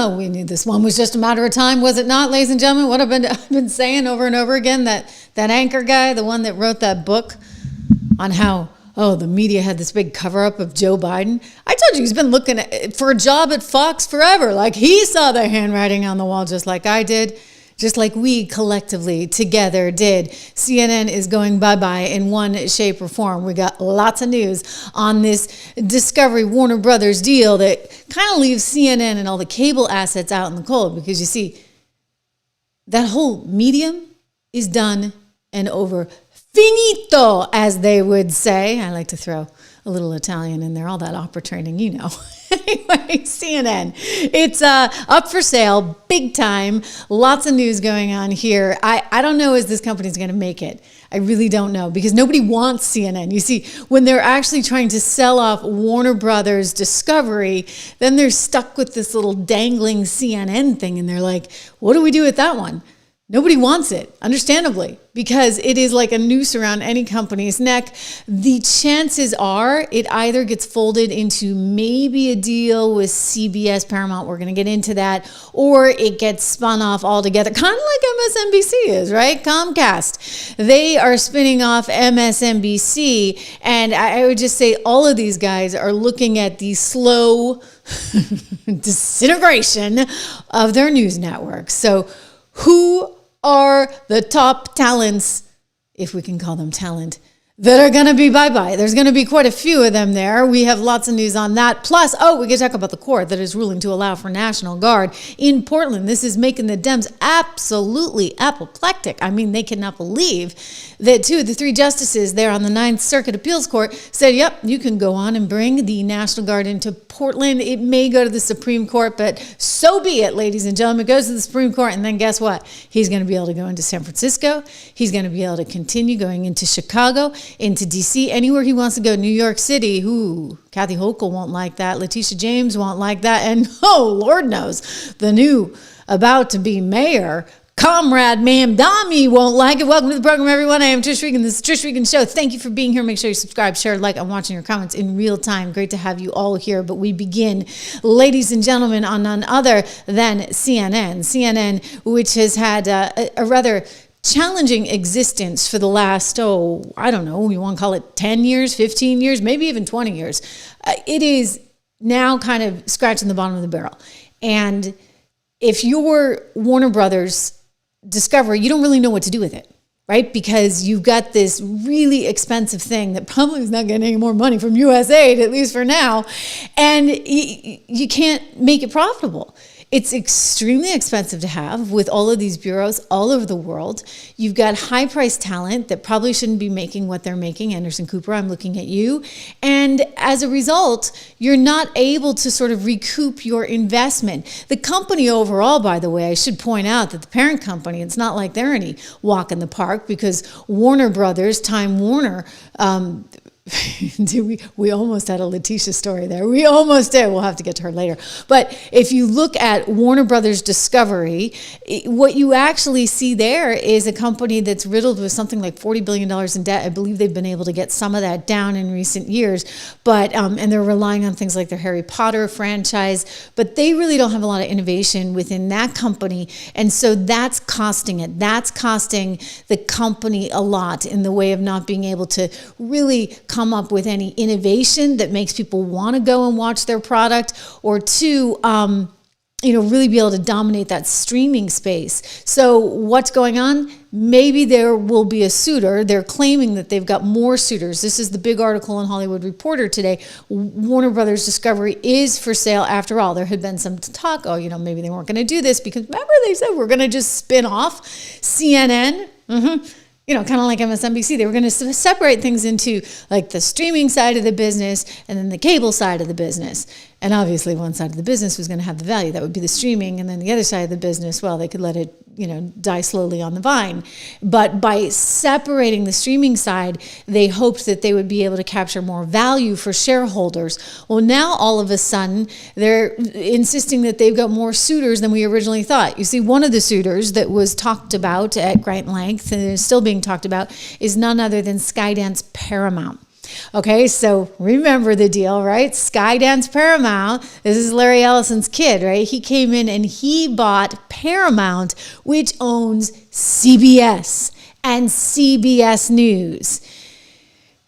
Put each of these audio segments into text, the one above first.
We knew this one was just a matter of time, was it not, ladies and gentlemen? What I've been saying over and over again, that anchor guy, the one that wrote that book on how, the media had this big cover-up of Joe Biden. I told you he's been looking for a job at Fox forever. Like, he saw the handwriting on the wall just like I did, just like we collectively together did. CNN is going bye-bye in one shape or form. We got lots of news on this Discovery Warner Brothers deal that kind of leaves CNN and all the cable assets out in the cold, because you see, that whole medium is done and over. Finito, as they would say. I like to throw a little Italian in there, all that opera training, you know. Anyway, CNN, it's up for sale, big time. Lots of news going on here. I don't know if this company's going to make it. I really don't know, because nobody wants CNN. You see, when they're actually trying to sell off Warner Brothers Discovery, then they're stuck with this little dangling CNN thing, and they're like, what do we do with that one? Nobody wants it, understandably, because it is like a noose around any company's neck. The chances are it either gets folded into maybe a deal with CBS, Paramount, we're going to get into that, or it gets spun off altogether, kind of like MSNBC is, right? Comcast. They are spinning off MSNBC, and I would just say all of these guys are looking at the slow disintegration of their news networks. So who are the top talents, if we can call them talent, that are going to be bye-bye? There's going to be quite a few of them there. We have lots of news on that. Plus, we can talk about the court that is ruling to allow for National Guard in Portland. This is making the Dems absolutely apoplectic. I mean, they cannot believe that two of the three justices there on the Ninth Circuit Appeals Court said, yep, you can go on and bring the National Guard into Portland. It may go to the Supreme Court, but so be it, ladies and gentlemen. It goes to the Supreme Court, and then guess what? He's going to be able to go into San Francisco. He's going to be able to continue going into Chicago, into D.C., anywhere he wants to go. New York City, Kathy Hochul won't like that. Letitia James won't like that. And, Lord knows, the new about-to-be mayor, Comrade Ma'am Dami, won't like it. Welcome to the program, everyone. I am Trish Regan. This is Trish Regan Show. Thank you for being here. Make sure you subscribe, share, like. I'm watching your comments in real time. Great to have you all here. But we begin, ladies and gentlemen, on none other than CNN. CNN, which has had a rather challenging existence for the last, I don't know, you want to call it 10 years, 15 years, maybe even 20 years. It is now kind of scratching the bottom of the barrel. And if you're Warner Brothers Discovery, you don't really know what to do with it, right? Because you've got this really expensive thing that probably is not getting any more money from USAID, at least for now, and you can't make it profitable. It's extremely expensive to have with all of these bureaus all over the world. You've got high-priced talent that probably shouldn't be making what they're making. Anderson Cooper, I'm looking at you. And as a result, you're not able to sort of recoup your investment. The company overall, by the way, I should point out that the parent company, it's not like they're any walk in the park, because Warner Brothers, Time Warner, we almost had a Letitia story there. We almost did. We'll have to get to her later. But if you look at Warner Brothers Discovery, what you actually see there is a company that's riddled with something like $40 billion in debt. I believe they've been able to get some of that down in recent years, but and they're relying on things like their Harry Potter franchise, but they really don't have a lot of innovation within that company, and so that's costing it. That's costing the company a lot in the way of not being able to really come up with any innovation that makes people want to go and watch their product, or two, really be able to dominate that streaming space. So what's going on? Maybe there will be a suitor. They're claiming that they've got more suitors. This is the big article in Hollywood Reporter today. Warner Brothers Discovery is for sale after all. There had been some talk, maybe they weren't going to do this, because remember they said we're going to just spin off CNN. Kind of like MSNBC, they were going to separate things into like the streaming side of the business and then the cable side of the business. And obviously one side of the business was going to have the value. That would be the streaming. And then the other side of the business, well, they could let it, die slowly on the vine. But by separating the streaming side, they hoped that they would be able to capture more value for shareholders. Well, now all of a sudden, they're insisting that they've got more suitors than we originally thought. You see, one of the suitors that was talked about at great length and is still being talked about is none other than Skydance Paramount. Okay, so remember the deal, right? Skydance Paramount. This is Larry Ellison's kid, right? He came in and he bought Paramount, which owns CBS and CBS News.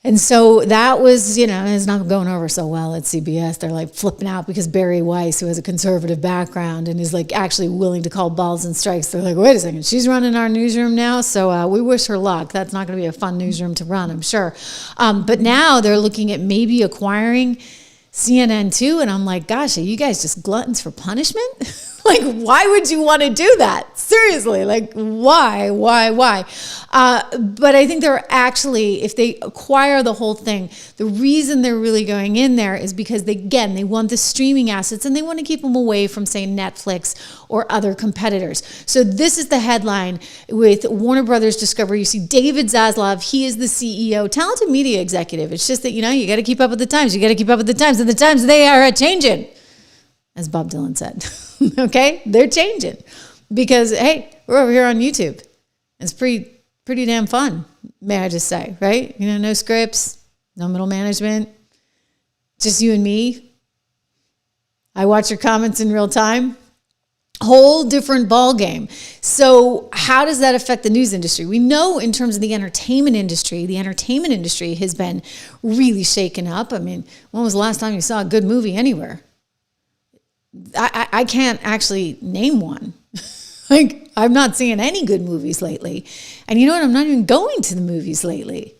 And so that was, it's not going over so well at CBS. They're like flipping out because Barry Weiss, who has a conservative background and is like actually willing to call balls and strikes, they're like, wait a second, she's running our newsroom now. So we wish her luck. That's not going to be a fun newsroom to run, I'm sure. But now they're looking at maybe acquiring CNN too. And I'm like, gosh, are you guys just gluttons for punishment? Like, why would you want to do that? Seriously, like, why? But I think they're actually, if they acquire the whole thing, the reason they're really going in there is because, they want the streaming assets and they want to keep them away from, say, Netflix or other competitors. So this is the headline with Warner Brothers Discovery. You see David Zaslav, he is the CEO, talented media executive. It's just that, you got to keep up with the times. You got to keep up with the times, and the times, they are a-changing, as Bob Dylan said. Okay, they're changing because, hey, we're over here on YouTube. It's pretty damn fun, may I just say, right? No scripts, no middle management, just you and me. I watch your comments in real time. Whole different ball game. So how does that affect the news industry? We know in terms of the entertainment industry has been really shaken up. I mean, when was the last time you saw a good movie anywhere? I can't actually name one. Like, I'm not seeing any good movies lately. And you know what? I'm not even going to the movies lately.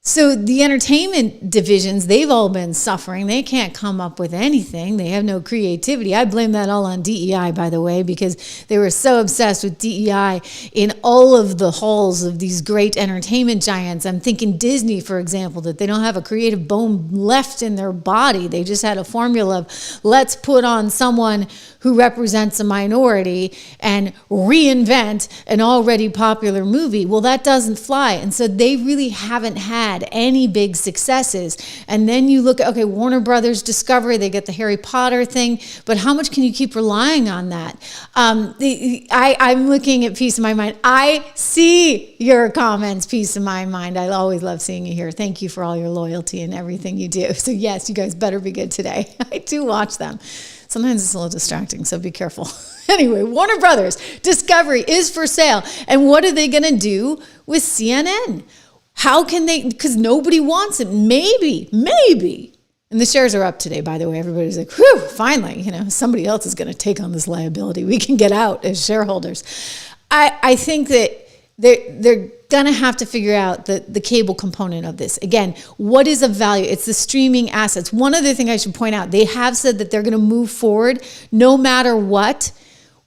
So the entertainment divisions, they've all been suffering. They can't come up with anything. They have no creativity. I blame that all on DEI, by the way, because they were so obsessed with DEI in all of the halls of these great entertainment giants. I'm thinking Disney, for example, that they don't have a creative bone left in their body. They just had a formula of, let's put on someone who represents a minority and reinvent an already popular movie. Well, that doesn't fly. And so they really haven't had any big successes. And then you look at, okay, Warner Brothers Discovery, they get the Harry Potter thing, but how much can you keep relying on that? I'm looking at Peace of My Mind. I see your comments, Peace of My Mind. I always love seeing you here. Thank you for all your loyalty and everything you do. So yes, you guys better be good today. I do watch them. Sometimes it's a little distracting, so be careful. Anyway, Warner Brothers Discovery is for sale. And what are they going to do with CNN? How can they, because nobody wants it. Maybe. And the shares are up today, by the way. Everybody's like, whew, finally, somebody else is going to take on this liability. We can get out as shareholders. I think that they're going to have to figure out the cable component of this. Again, what is of value? It's the streaming assets. One other thing I should point out, they have said that they're going to move forward no matter what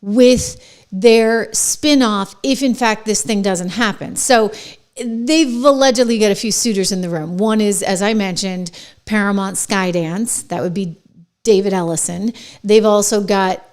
with their spin-off if, in fact, this thing doesn't happen. So they've allegedly got a few suitors in the room. One is, as I mentioned, Paramount Skydance. That would be David Ellison. They've also got,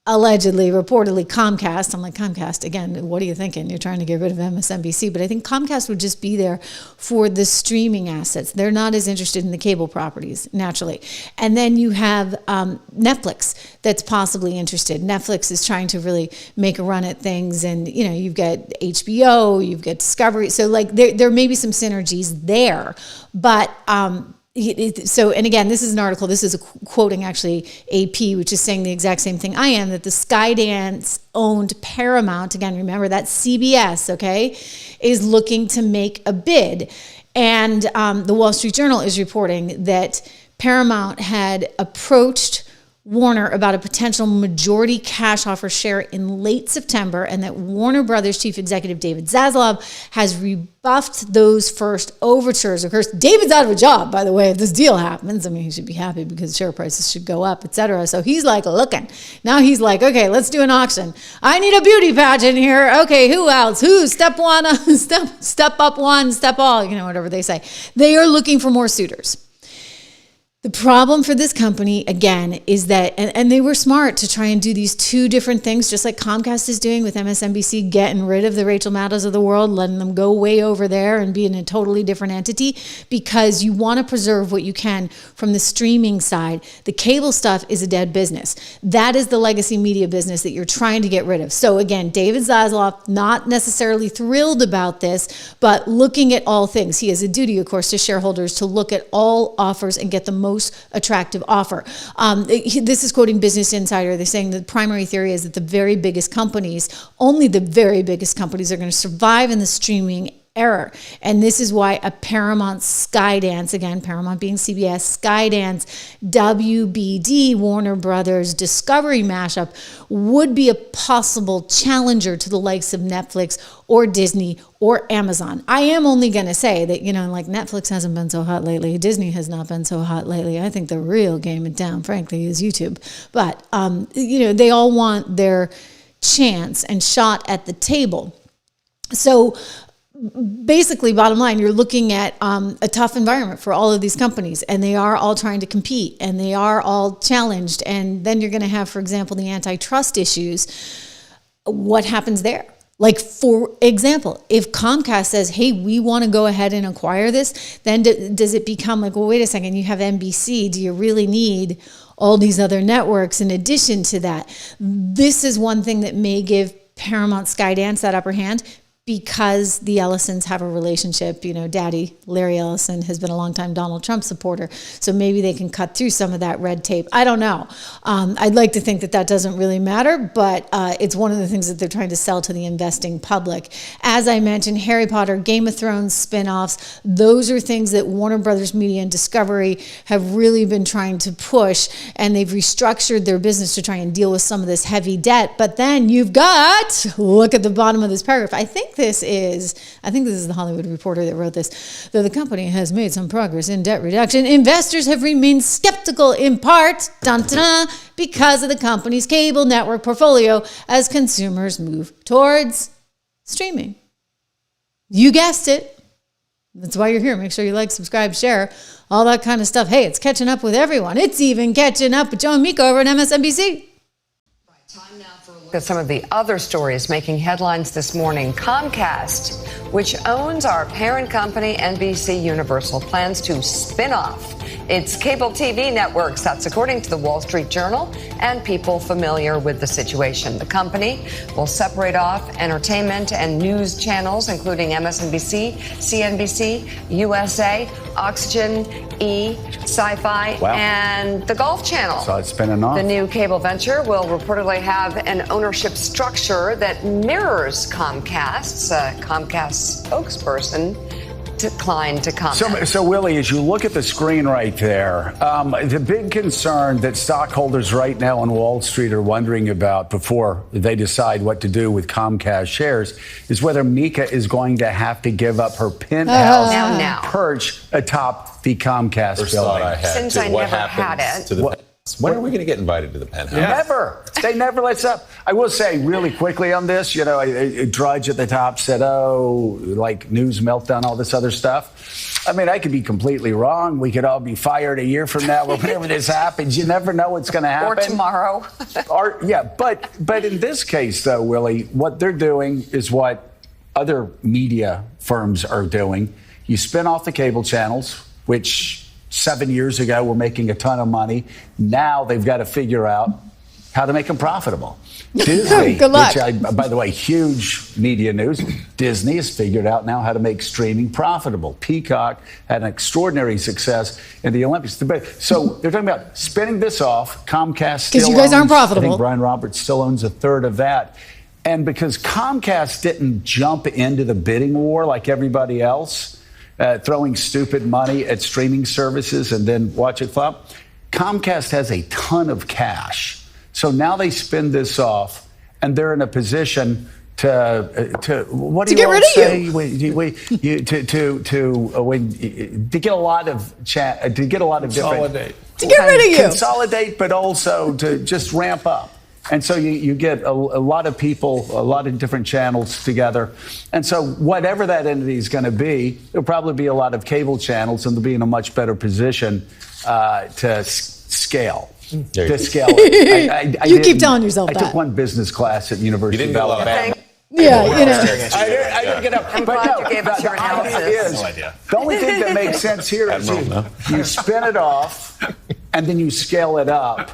allegedly, reportedly, Comcast. I'm like, Comcast, again, what are you thinking? You're trying to get rid of MSNBC. But I think Comcast would just be there for the streaming assets. They're not as interested in the cable properties, naturally. And then you have Netflix that's possibly interested. Netflix is trying to really make a run at things. And, you've got HBO, you've got Discovery. So, like, there may be some synergies there. But, and again, this is an article, this is quoting actually AP, which is saying the exact same thing I am, that the Skydance owned Paramount, again, remember that's CBS, okay, is looking to make a bid. And the Wall Street Journal is reporting that Paramount had approached Warner about a potential majority cash offer share in late September, and that Warner Brothers chief executive David Zaslav has rebuffed those first overtures. Of course, David's out of a job, by the way, if this deal happens. I mean, he should be happy because share prices should go up, etc. So he's like looking. Now he's like, okay, let's do an auction. I need a beauty pageant here. Okay, who else? Who? Step one, step up one, step all, whatever they say. They are looking for more suitors. The problem for this company, again, is that, and they were smart to try and do these two different things, just like Comcast is doing with MSNBC, getting rid of the Rachel Maddows of the world, letting them go way over there and be in a totally different entity, because you want to preserve what you can from the streaming side. The cable stuff is a dead business. That is the legacy media business that you're trying to get rid of. So again, David Zaslav, not necessarily thrilled about this, but looking at all things. He has a duty, of course, to shareholders to look at all offers and get the most attractive offer. This is quoting Business Insider. They're saying the primary theory is that the very biggest companies, only the very biggest companies, are going to survive in the streaming era. And this is why a Paramount Skydance, again, Paramount being CBS, Skydance, WBD, Warner Brothers, Discovery mashup would be a possible challenger to the likes of Netflix or Disney or Amazon. I am only going to say that, like Netflix hasn't been so hot lately. Disney has not been so hot lately. I think the real game in town, frankly, is YouTube. But, they all want their chance and shot at the table. So basically, bottom line, you're looking at a tough environment for all of these companies, and they are all trying to compete, and they are all challenged. And then you're going to have, for example, the antitrust issues. What happens there? Like, for example, if Comcast says, hey, we want to go ahead and acquire this, then does it become like, well, wait a second, you have NBC. Do you really need all these other networks in addition to that? This is one thing that may give Paramount Skydance that upper hand, because the Ellisons have a relationship. Daddy, Larry Ellison, has been a longtime Donald Trump supporter. So maybe they can cut through some of that red tape. I don't know. I'd like to think that doesn't really matter, but it's one of the things that they're trying to sell to the investing public. As I mentioned, Harry Potter, Game of Thrones spinoffs, those are things that Warner Brothers Media and Discovery have really been trying to push, and they've restructured their business to try and deal with some of this heavy debt. But then you've got, look at the bottom of this paragraph. I think this is the Hollywood Reporter that wrote this. Though the company has made some progress in debt reduction, investors have remained skeptical, in part, because of the company's cable network portfolio as consumers move towards streaming. You guessed it. That's why you're here. Make sure you like, subscribe, share, all that kind of stuff. Hey, it's catching up with everyone. It's even catching up with Joe and Miko over at MSNBC. Time now for a look at some of the other stories making headlines this morning. Comcast, which owns our parent company, NBC Universal, plans to spin off its cable TV networks. That's according to the Wall Street Journal and people familiar with the situation. The company will separate off entertainment and news channels, including MSNBC, CNBC, USA, Oxygen, E, Sci-Fi, and the Golf Channel. So it's spinning off. The new cable venture will reportedly have an ownership structure that mirrors Comcast's. Comcast spokesperson declined to comment. So Willie, as you look at the screen right there, the big concern that stockholders right now on Wall Street are wondering about before they decide what to do with Comcast shares is whether Mika is going to have to give up her penthouse perch atop the Comcast First building. thought I had Since to I what never had happens it. to the when are we going to get invited to the penthouse? Never. They never let up. I will say really quickly on this, a Drudge at the top said, like news meltdown, all this other stuff. I mean, I could be completely wrong. We could all be fired a year from now or whenever this happens. You never know what's going to happen. Or tomorrow. But in this case, though, Willie, what they're doing is what other media firms are doing. You spin off the cable channels, which 7 years ago were making a ton of money. Now they've got to figure out how to make them profitable. Disney, Good luck. which by the way, huge media news. Disney has figured out now how to make streaming profitable. Peacock had an extraordinary success in the Olympics. So they're talking about spinning this off. Comcast still because you guys aren't profitable. I think Brian Roberts still owns a third of that. And because Comcast didn't jump into the bidding war like everybody else, throwing stupid money at streaming services and then watch it flop, Comcast has a ton of cash. So now they spin this off, and they're in a position to what do you all say? To get a lot of different Consolidate. To get rid of you. Consolidate, but also to just ramp up. And so you get a lot of people, a lot of different channels together. And so whatever that entity is going to be, there'll probably be a lot of cable channels, and they'll be in a much better position to scale. To scale it. You keep telling yourself that. I took one business class at University of Alabama. Yeah, you know. I didn't get up. I'm glad you gave us your analysis. The only thing that makes sense here is you spin it off, and then you scale it up,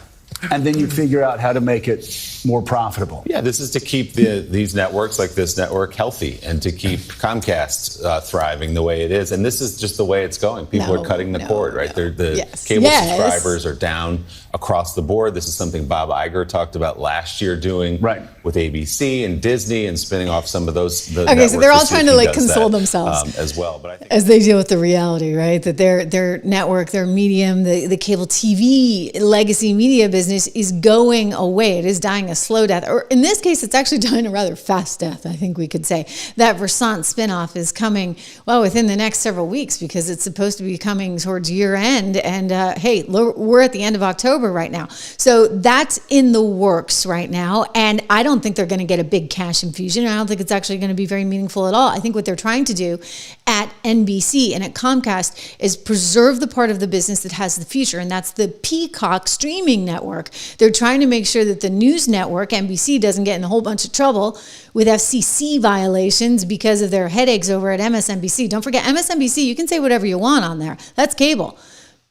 and then you figure out how to make it more profitable. Yeah, this is to keep these networks like this network healthy and to keep Comcast thriving the way it is. And this is just the way it's going. People are cutting the cord, right? The cable subscribers are down across the board. This is something Bob Iger talked about last year doing with ABC and Disney and spinning off some of those. So they're all trying to like console themselves as well. But I think as they deal with the reality, right? That their network, their medium, the cable TV legacy media business is going away. It is dying a slow death, or in this case, it's actually dying a rather fast death. I think we could say that Versant spinoff is coming within the next several weeks because it's supposed to be coming towards year end. And hey, we're at the end of October right now, so that's in the works right now. And I don't think they're going to get a big cash infusion. I don't think it's actually going to be very meaningful at all. I think what they're trying to do at NBC and at Comcast is preserve the part of the business that has the future, and that's the Peacock streaming network. They're trying to make sure that the news network, NBC, doesn't get in a whole bunch of trouble with FCC violations because of their headaches over at MSNBC. Don't forget, MSNBC, you can say whatever you want on there. That's cable.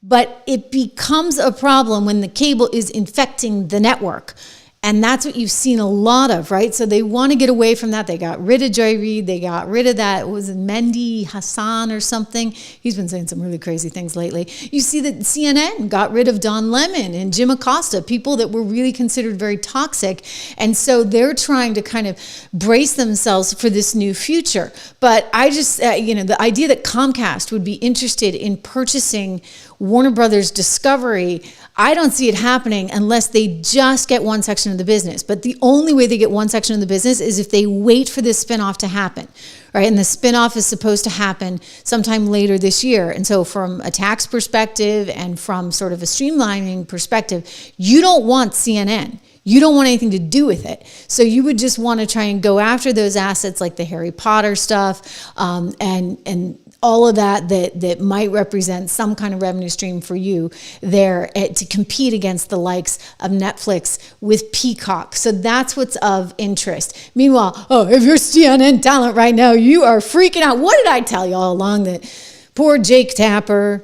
But it becomes a problem when the cable is infecting the network. And that's what you've seen a lot of, right? So they want to get away from that. They got rid of Joy Reid. They got rid of that. Was it Mehdi Hassan or something? He's been saying some really crazy things lately. You see that CNN got rid of Don Lemon and Jim Acosta, people that were really considered very toxic. And so they're trying to kind of brace themselves for this new future. But I just, the idea that Comcast would be interested in purchasing Warner Brothers Discovery, I don't see it happening unless they just get one section of the business. But the only way they get one section of the business is if they wait for this spinoff to happen, right? And the spinoff is supposed to happen sometime later this year. And so from a tax perspective and from sort of a streamlining perspective, you don't want CNN. You don't want anything to do with it. So you would just want to try and go after those assets like the Harry Potter stuff and all of that might represent some kind of revenue stream for you there to compete against the likes of Netflix with Peacock. So that's what's of interest. Meanwhile, if you're CNN talent right now, you are freaking out. What did I tell you all along that poor Jake Tapper,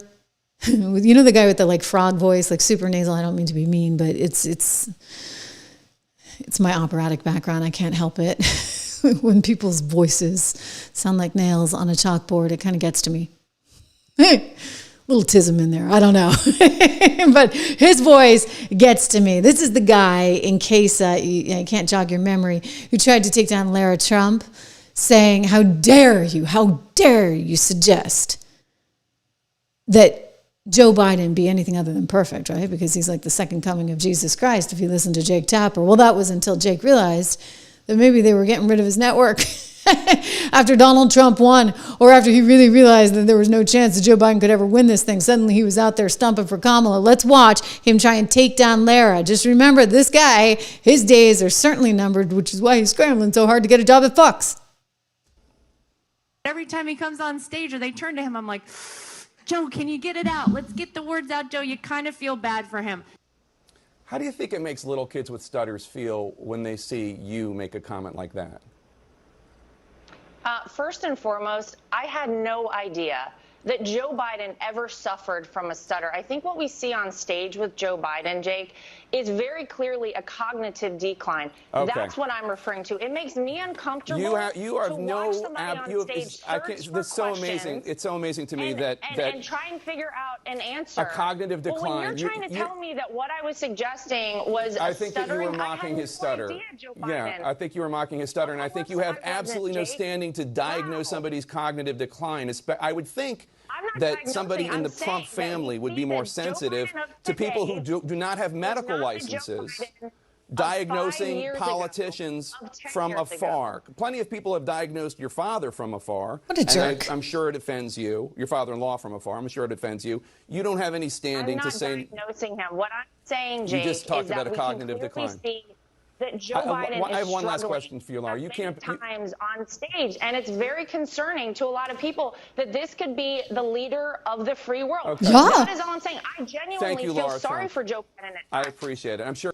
you know, the guy with the like frog voice, like super nasal. I don't mean to be mean, but it's my operatic background. I can't help it. When people's voices sound like nails on a chalkboard, it kind of gets to me. Hey, little tism in there. I don't know. But his voice gets to me. This is the guy, in case I can't jog your memory, who tried to take down Lara Trump, saying, how dare you suggest that Joe Biden be anything other than perfect, right? Because he's like the second coming of Jesus Christ if you listen to Jake Tapper. Well, that was until Jake realized that maybe they were getting rid of his network after Donald Trump won, or after he really realized that there was no chance that Joe Biden could ever win this thing. Suddenly he was out there stumping for Kamala. Let's watch him try and take down Lara. Just remember, this guy, his days are certainly numbered, which is why he's scrambling so hard to get a job at Fox. Every time he comes on stage or they turn to him, I'm like, Joe, can you get it out? Let's get the words out, Joe. You kind of feel bad for him. How do you think it makes little kids with stutters feel when they see you make a comment like that? First and foremost, I had no idea that Joe Biden ever suffered from a stutter. I think what we see on stage with Joe Biden, Jake, is very clearly a cognitive decline. Okay. That's what I'm referring to. It makes me uncomfortable You are to watch somebody on stage search for so amazing. It's so amazing to me that try and figure out an answer. A cognitive decline. Well, when you're trying to tell me that what I was suggesting was I think that you were mocking his stutter. Yeah, I think you were mocking his stutter, and I think you have absolutely no standing to diagnose somebody's cognitive decline. I would think that somebody in the Trump family would be more sensitive to people who do not have medical licenses diagnosing politicians from afar. Plenty of people have diagnosed your father from afar. What a jerk. I'm sure it offends you. Your father-in-law from afar. I'm sure it offends you. You don't have any standing to say. I'm not diagnosing him. What I'm saying, Jake, you just talked is about that a cognitive decline. that Joe Biden I have one last struggling question for you, Laura. You can't times on stage, and it's very concerning to a lot of people that this could be the leader of the free world. Okay. Yeah. That is all I'm saying. I genuinely feel sorry for Joe Biden. I appreciate it. I'm sure.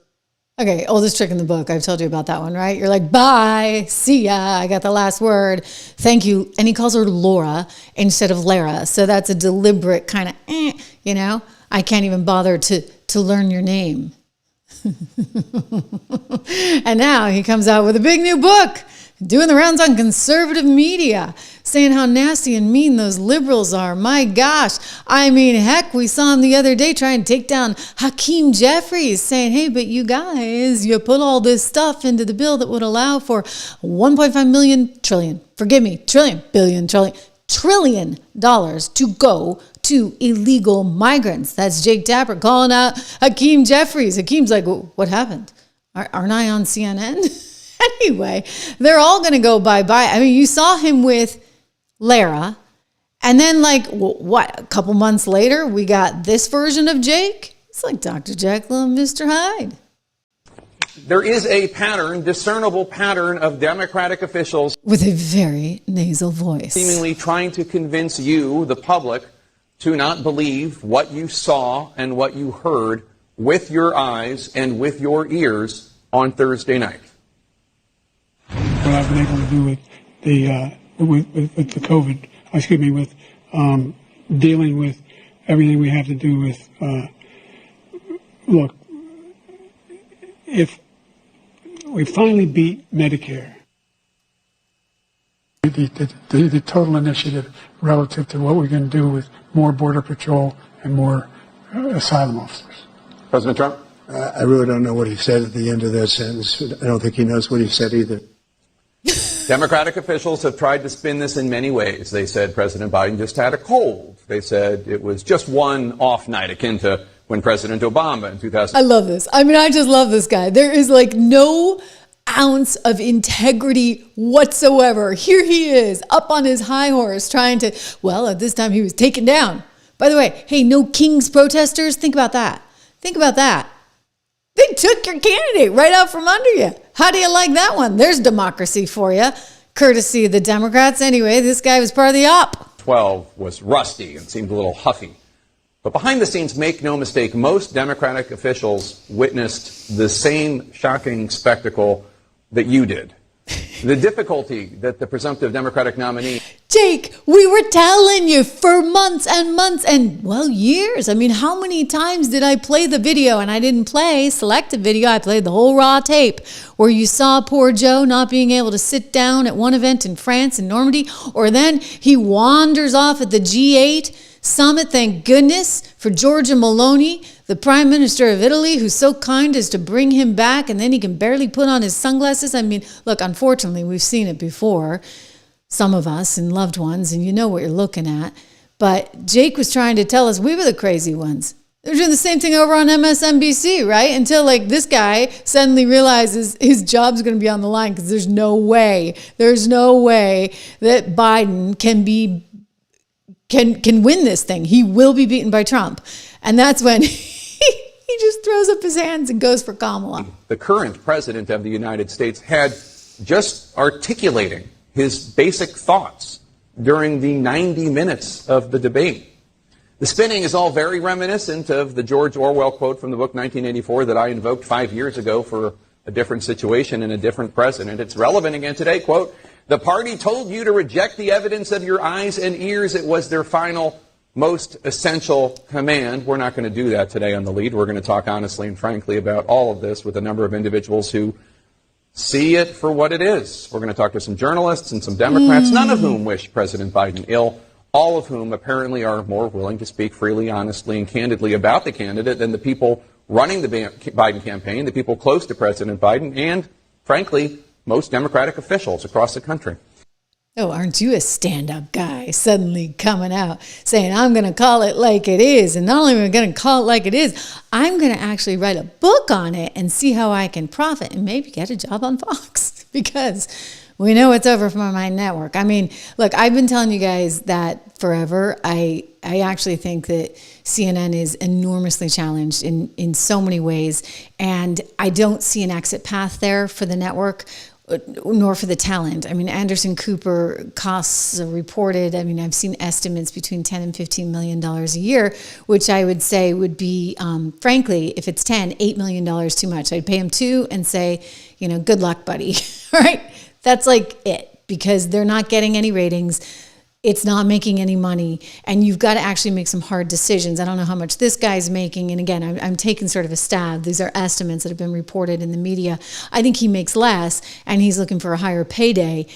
Okay, oldest trick in the book. I've told you about that one, right? You're like, bye, see ya, I got the last word, thank you. And he calls her Laura instead of Lara. So that's a deliberate kind of, you know, I can't even bother to learn your name. And now he comes out with a big new book, doing the rounds on conservative media, saying how nasty and mean those liberals are. My gosh. I mean, heck, we saw him the other day trying to take down Hakeem Jeffries, saying, hey, but you guys, you put all this stuff into the bill that would allow for trillion dollars to go to illegal migrants. That's Jake Tapper calling out Hakeem Jeffries. Hakeem's like, well, what happened? Aren't I on CNN? Anyway, they're all going to go bye-bye. I mean, you saw him with Lara, and then like, a couple months later, we got this version of Jake. It's like Dr. Jekyll and Mr. Hyde. There is a pattern, discernible pattern of Democratic officials with a very nasal voice, seemingly trying to convince you, the public, to not believe what you saw and what you heard with your eyes and with your ears on Thursday night. What I've been able to do with the COVID, with dealing with everything we have to do with, look, if we finally beat Medicare, the total initiative relative to what we're going to do with more Border Patrol and more asylum officers. President Trump? I really don't know what he said at the end of that sentence. I don't think he knows what he said either. Democratic officials have tried to spin this in many ways. They said President Biden just had a cold. They said it was just one off night, akin to when President Obama in 2000. I love this. I mean, I just love this guy. There is like no ounce of integrity whatsoever. Here he is up on his high horse trying to, well, at this time he was taken down. By the way, hey, no King's protesters. Think about that. Think about that. They took your candidate right out from under you. How do you like that one? There's democracy for you, courtesy of the Democrats. Anyway, this guy was part of the op. 12 was rusty and seemed a little huffy. But behind the scenes, make no mistake, most Democratic officials witnessed the same shocking spectacle that you did. The difficulty that the presumptive Democratic nominee... Jake, we were telling you for months and months and, well, years. I mean, how many times did I play the video? And I didn't play selective video. I played the whole raw tape where you saw poor Joe not being able to sit down at one event in France in Normandy. Or then he wanders off at the G8 summit. Thank goodness for Giorgia Meloni, the Prime Minister of Italy, who's so kind as to bring him back, and then he can barely put on his sunglasses. I mean, look, unfortunately, we've seen it before, some of us and loved ones, and you know what you're looking at. But Jake was trying to tell us we were the crazy ones. They're doing the same thing over on MSNBC, right? Until like this guy suddenly realizes his job's going to be on the line because there's no way that Biden can win this thing. He will be beaten by Trump. And that's when he just throws up his hands and goes for Kamala. The current president of the United States had just articulating his basic thoughts during the 90 minutes of the debate. The spinning is all very reminiscent of the George Orwell quote from the book 1984 that I invoked 5 years ago for a different situation and a different president. It's relevant again today. Quote, "The party told you to reject the evidence of your eyes and ears. It was their final, most essential command." We're not going to do that today on The Lead. We're going to talk honestly and frankly about all of this with a number of individuals who see it for what it is. We're going to talk to some journalists and some Democrats, none of whom wish President Biden ill, all of whom apparently are more willing to speak freely, honestly, and candidly about the candidate than the people running the Biden campaign, the people close to President Biden, and, frankly, most Democratic officials across the country. Oh, aren't you a stand-up guy suddenly coming out saying, I'm going to call it like it is. And not only am I going to call it like it is, I'm going to actually write a book on it and see how I can profit and maybe get a job on Fox. Because we know it's over for my network. I mean, look, I've been telling you guys that forever. I actually think that CNN is enormously challenged in so many ways, and I don't see an exit path there for the network, nor for the talent. I mean, Anderson Cooper costs reported, I mean, I've seen estimates between $10 and $15 million a year, which I would say would be, frankly, if it's 10, $8 million too much. I'd pay him 2 and say, good luck, buddy. Right? That's like it, because they're not getting any ratings. It's not making any money, and you've got to actually make some hard decisions. I don't know how much this guy's making, and again, I'm taking sort of a stab. These are estimates that have been reported in the media. I think he makes less, and he's looking for a higher payday.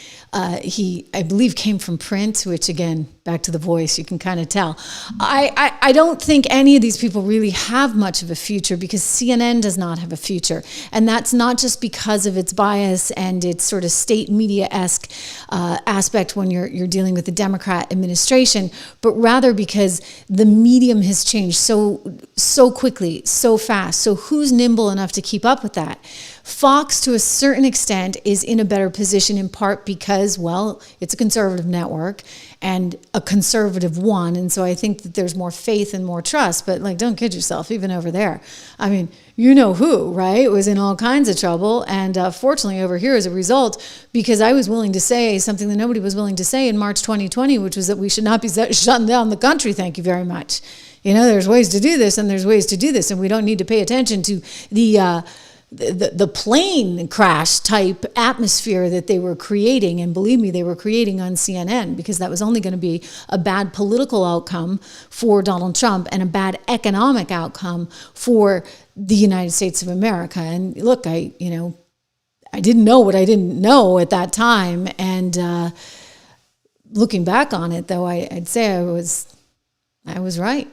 He, I believe, came from print, which again, back to the voice, you can kind of tell. I don't think any of these people really have much of a future, because CNN does not have a future. And that's not just because of its bias and its sort of state media-esque aspect when you're dealing with the Democrat administration, but rather because the medium has changed so quickly, so fast. So who's nimble enough to keep up with that? Fox, to a certain extent, is in a better position, in part because, well, it's a conservative network and a conservative one. And so I think that there's more faith and more trust. But, don't kid yourself, even over there. I mean, you know who, right? Was in all kinds of trouble. And fortunately over here as a result, because I was willing to say something that nobody was willing to say in March 2020, which was that we should not be shutting down the country. Thank you very much. There's ways to do this, and there's ways to do this. And we don't need to pay attention to the plane crash type atmosphere that they were creating. And believe me, they were creating on CNN, because that was only going to be a bad political outcome for Donald Trump and a bad economic outcome for the United States of America. And look, I didn't know what I didn't know at that time. And looking back on it, though, I'd say I was right?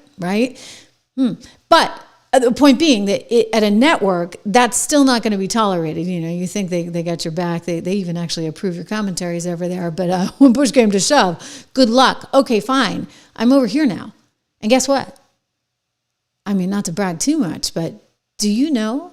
But the point being that at a network, that's still not going to be tolerated. You think they got your back. They even actually approve your commentaries over there. But when push came to shove, good luck. Okay, fine. I'm over here now. And guess what? I mean, not to brag too much, but do you know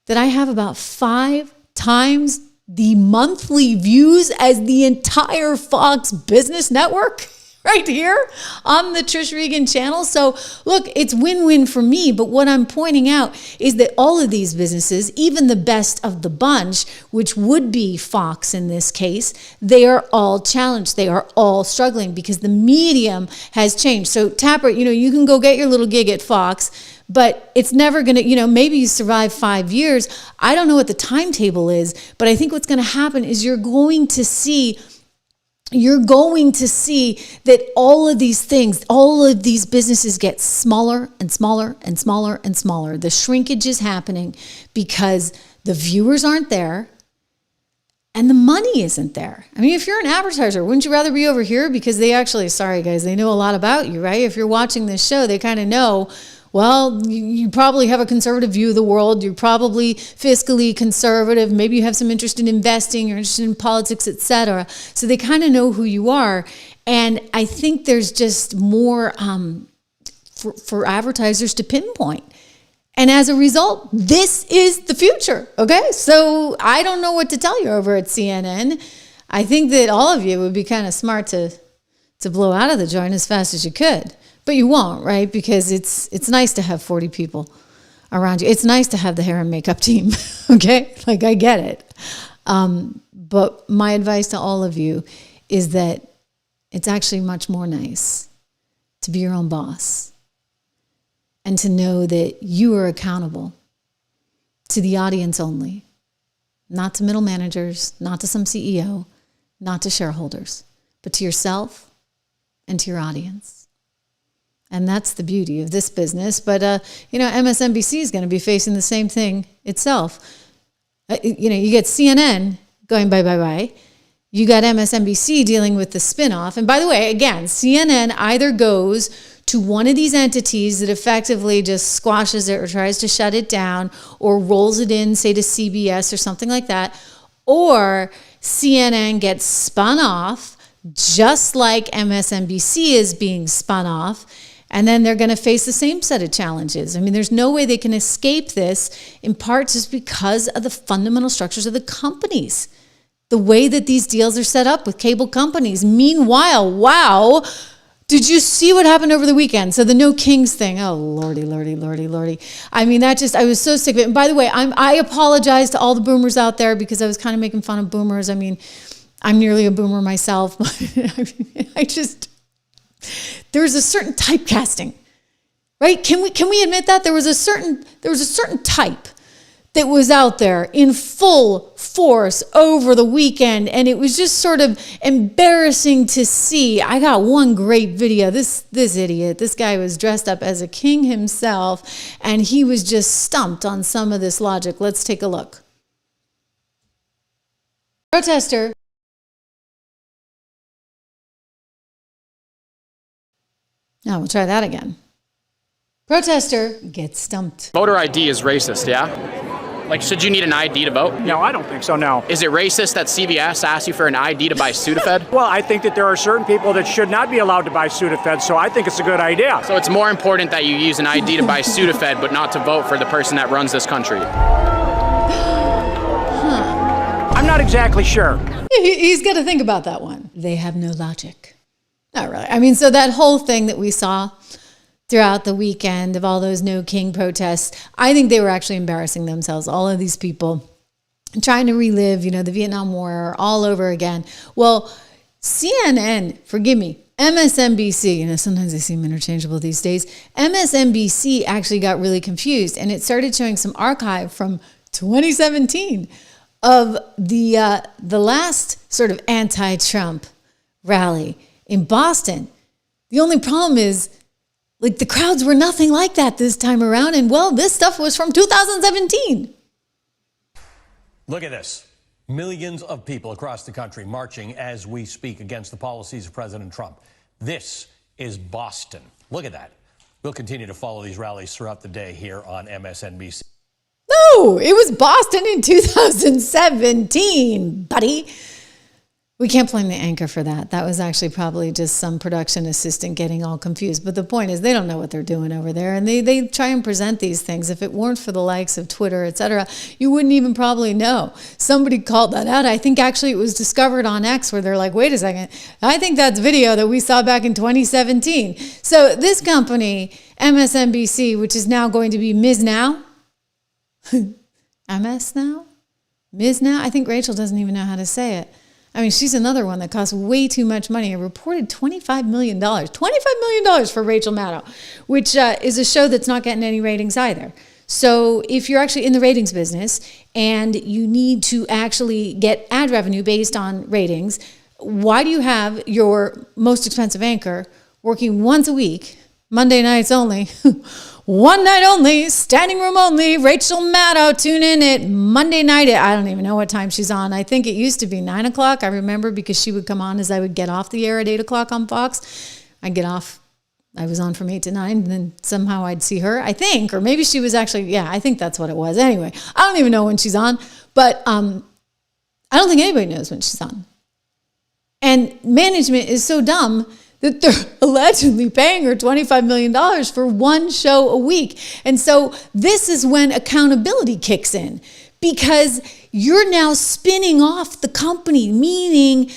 that I have about 5 times the monthly views as the entire Fox Business Network? Right here on the Trish Regan channel. So look, it's win-win for me. But what I'm pointing out is that all of these businesses, even the best of the bunch, which would be Fox in this case, they are all challenged. They are all struggling because the medium has changed. So Tapper, you can go get your little gig at Fox, but it's never going to, maybe you survive 5 years. I don't know what the timetable is, but I think what's going to happen is you're going to see that all of these things, all of these businesses get smaller and smaller and smaller and smaller. The shrinkage is happening because the viewers aren't there and the money isn't there. I mean, if you're an advertiser, wouldn't you rather be over here? Because they actually, sorry guys, they know a lot about you, right? If you're watching this show, they kind of know, well, you probably have a conservative view of the world. You're probably fiscally conservative. Maybe you have some interest in investing. You're interested in politics, etc. So they kind of know who you are. And I think there's just more for advertisers to pinpoint. And as a result, this is the future. Okay, so I don't know what to tell you over at CNN. I think that all of you would be kind of smart to blow out of the joint as fast as you could. But you won't, right? Because it's nice to have 40 people around you. It's nice to have the hair and makeup team, okay? I get it. But my advice to all of you is that it's actually much more nice to be your own boss and to know that you are accountable to the audience only, not to middle managers, not to some CEO, not to shareholders, but to yourself and to your audience. And that's the beauty of this business. But, MSNBC is going to be facing the same thing itself. You get CNN going bye. You got MSNBC dealing with the spinoff. And by the way, again, CNN either goes to one of these entities that effectively just squashes it or tries to shut it down or rolls it in, say, to CBS or something like that, or CNN gets spun off just like MSNBC is being spun off. And then they're going to face the same set of challenges. I mean, there's no way they can escape this, in part just because of the fundamental structures of the companies. the way that these deals are set up with cable companies. Meanwhile, wow, did you see what happened over the weekend? So the No Kings thing, oh, lordy. I mean, I was so sick of it. And by the way, I apologize to all the boomers out there because I was kind of making fun of boomers. I mean, I'm nearly a boomer myself. There's a certain typecasting, right? Can we admit that there was a certain type that was out there in full force over the weekend, and it was just sort of embarrassing to see. I got one great video. This idiot, this guy was dressed up as a king himself, and he was just stumped on some of this logic. Let's take a look. Protester. Now we'll try that again. Protester gets stumped. Voter ID is racist, yeah? Like, should you need an ID to vote? No, I don't think so, no. Is it racist that CVS asks you for an ID to buy Sudafed? Well, I think that there are certain people that should not be allowed to buy Sudafed, so I think it's a good idea. So it's more important that you use an ID to buy Sudafed, but not to vote for the person that runs this country. I'm not exactly sure. He's got to think about that one. They have no logic. Not really. I mean, so that whole thing that we saw throughout the weekend of all those No King protests, I think they were actually embarrassing themselves. All of these people trying to relive, the Vietnam War all over again. Well, CNN, forgive me, MSNBC, sometimes they seem interchangeable these days. MSNBC actually got really confused, and it started showing some archive from 2017 of the last sort of anti-Trump rally in Boston. The only problem is, the crowds were nothing like that this time around. And well, this stuff was from 2017. Look at this. Millions of people across the country marching as we speak against the policies of President Trump. This is Boston. Look at that. We'll continue to follow these rallies throughout the day here on MSNBC. No, it was Boston in 2017, buddy. We can't blame the anchor for that. That was actually probably just some production assistant getting all confused. But the point is, they don't know what they're doing over there. And they try and present these things. If it weren't for the likes of Twitter, et cetera, you wouldn't even probably know. Somebody called that out. I think actually it was discovered on X where they're like, wait a second, I think that's video that we saw back in 2017. So this company, MSNBC, which is now going to be Ms. Now, MS Now? Ms. Now? I think Rachel doesn't even know how to say it. I mean, she's another one that costs way too much money. A reported $25 million. $25 million for Rachel Maddow, which is a show that's not getting any ratings either. So if you're actually in the ratings business and you need to actually get ad revenue based on ratings, why do you have your most expensive anchor working once a week, Monday nights only, one night only, standing room only, Rachel Maddow, tune in at Monday night at, I don't even know what time she's on. I think it used to be 9 o'clock. I remember because she would come on as I would get off the air at 8 o'clock on Fox. I'd get off. I was on from 8 to 9, and then somehow I'd see her, I think, or maybe she was actually, I think that's what it was. Anyway, I don't even know when she's on, but I don't think anybody knows when she's on. And management is so dumb that they're allegedly paying her $25 million for one show a week. And so this is when accountability kicks in, because you're now spinning off the company, meaning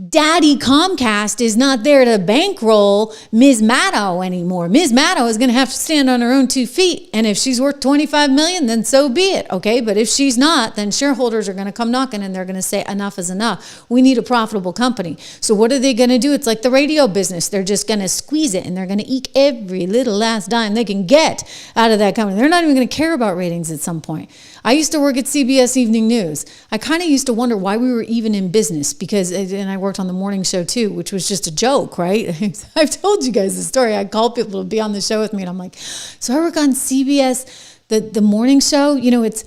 Daddy Comcast is not there to bankroll Ms. Maddow anymore. Ms. Maddow is going to have to stand on her own 2 feet. And if she's worth $25 million, then so be it. Okay. But if she's not, then shareholders are going to come knocking and they're going to say enough is enough. We need a profitable company. So what are they going to do? It's like the radio business. They're just going to squeeze it and they're going to eke every little last dime they can get out of that company. They're not even going to care about ratings at some point. I used to work at CBS Evening News. I kind of used to wonder why we were even in business because, and I worked on the morning show too, which was just a joke, right? I've told you guys the story. I call people to be on the show with me and I'm like, so I work on CBS, the morning show, it's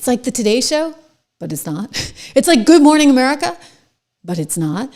like the Today Show, but it's not. It's like Good Morning America, but it's not.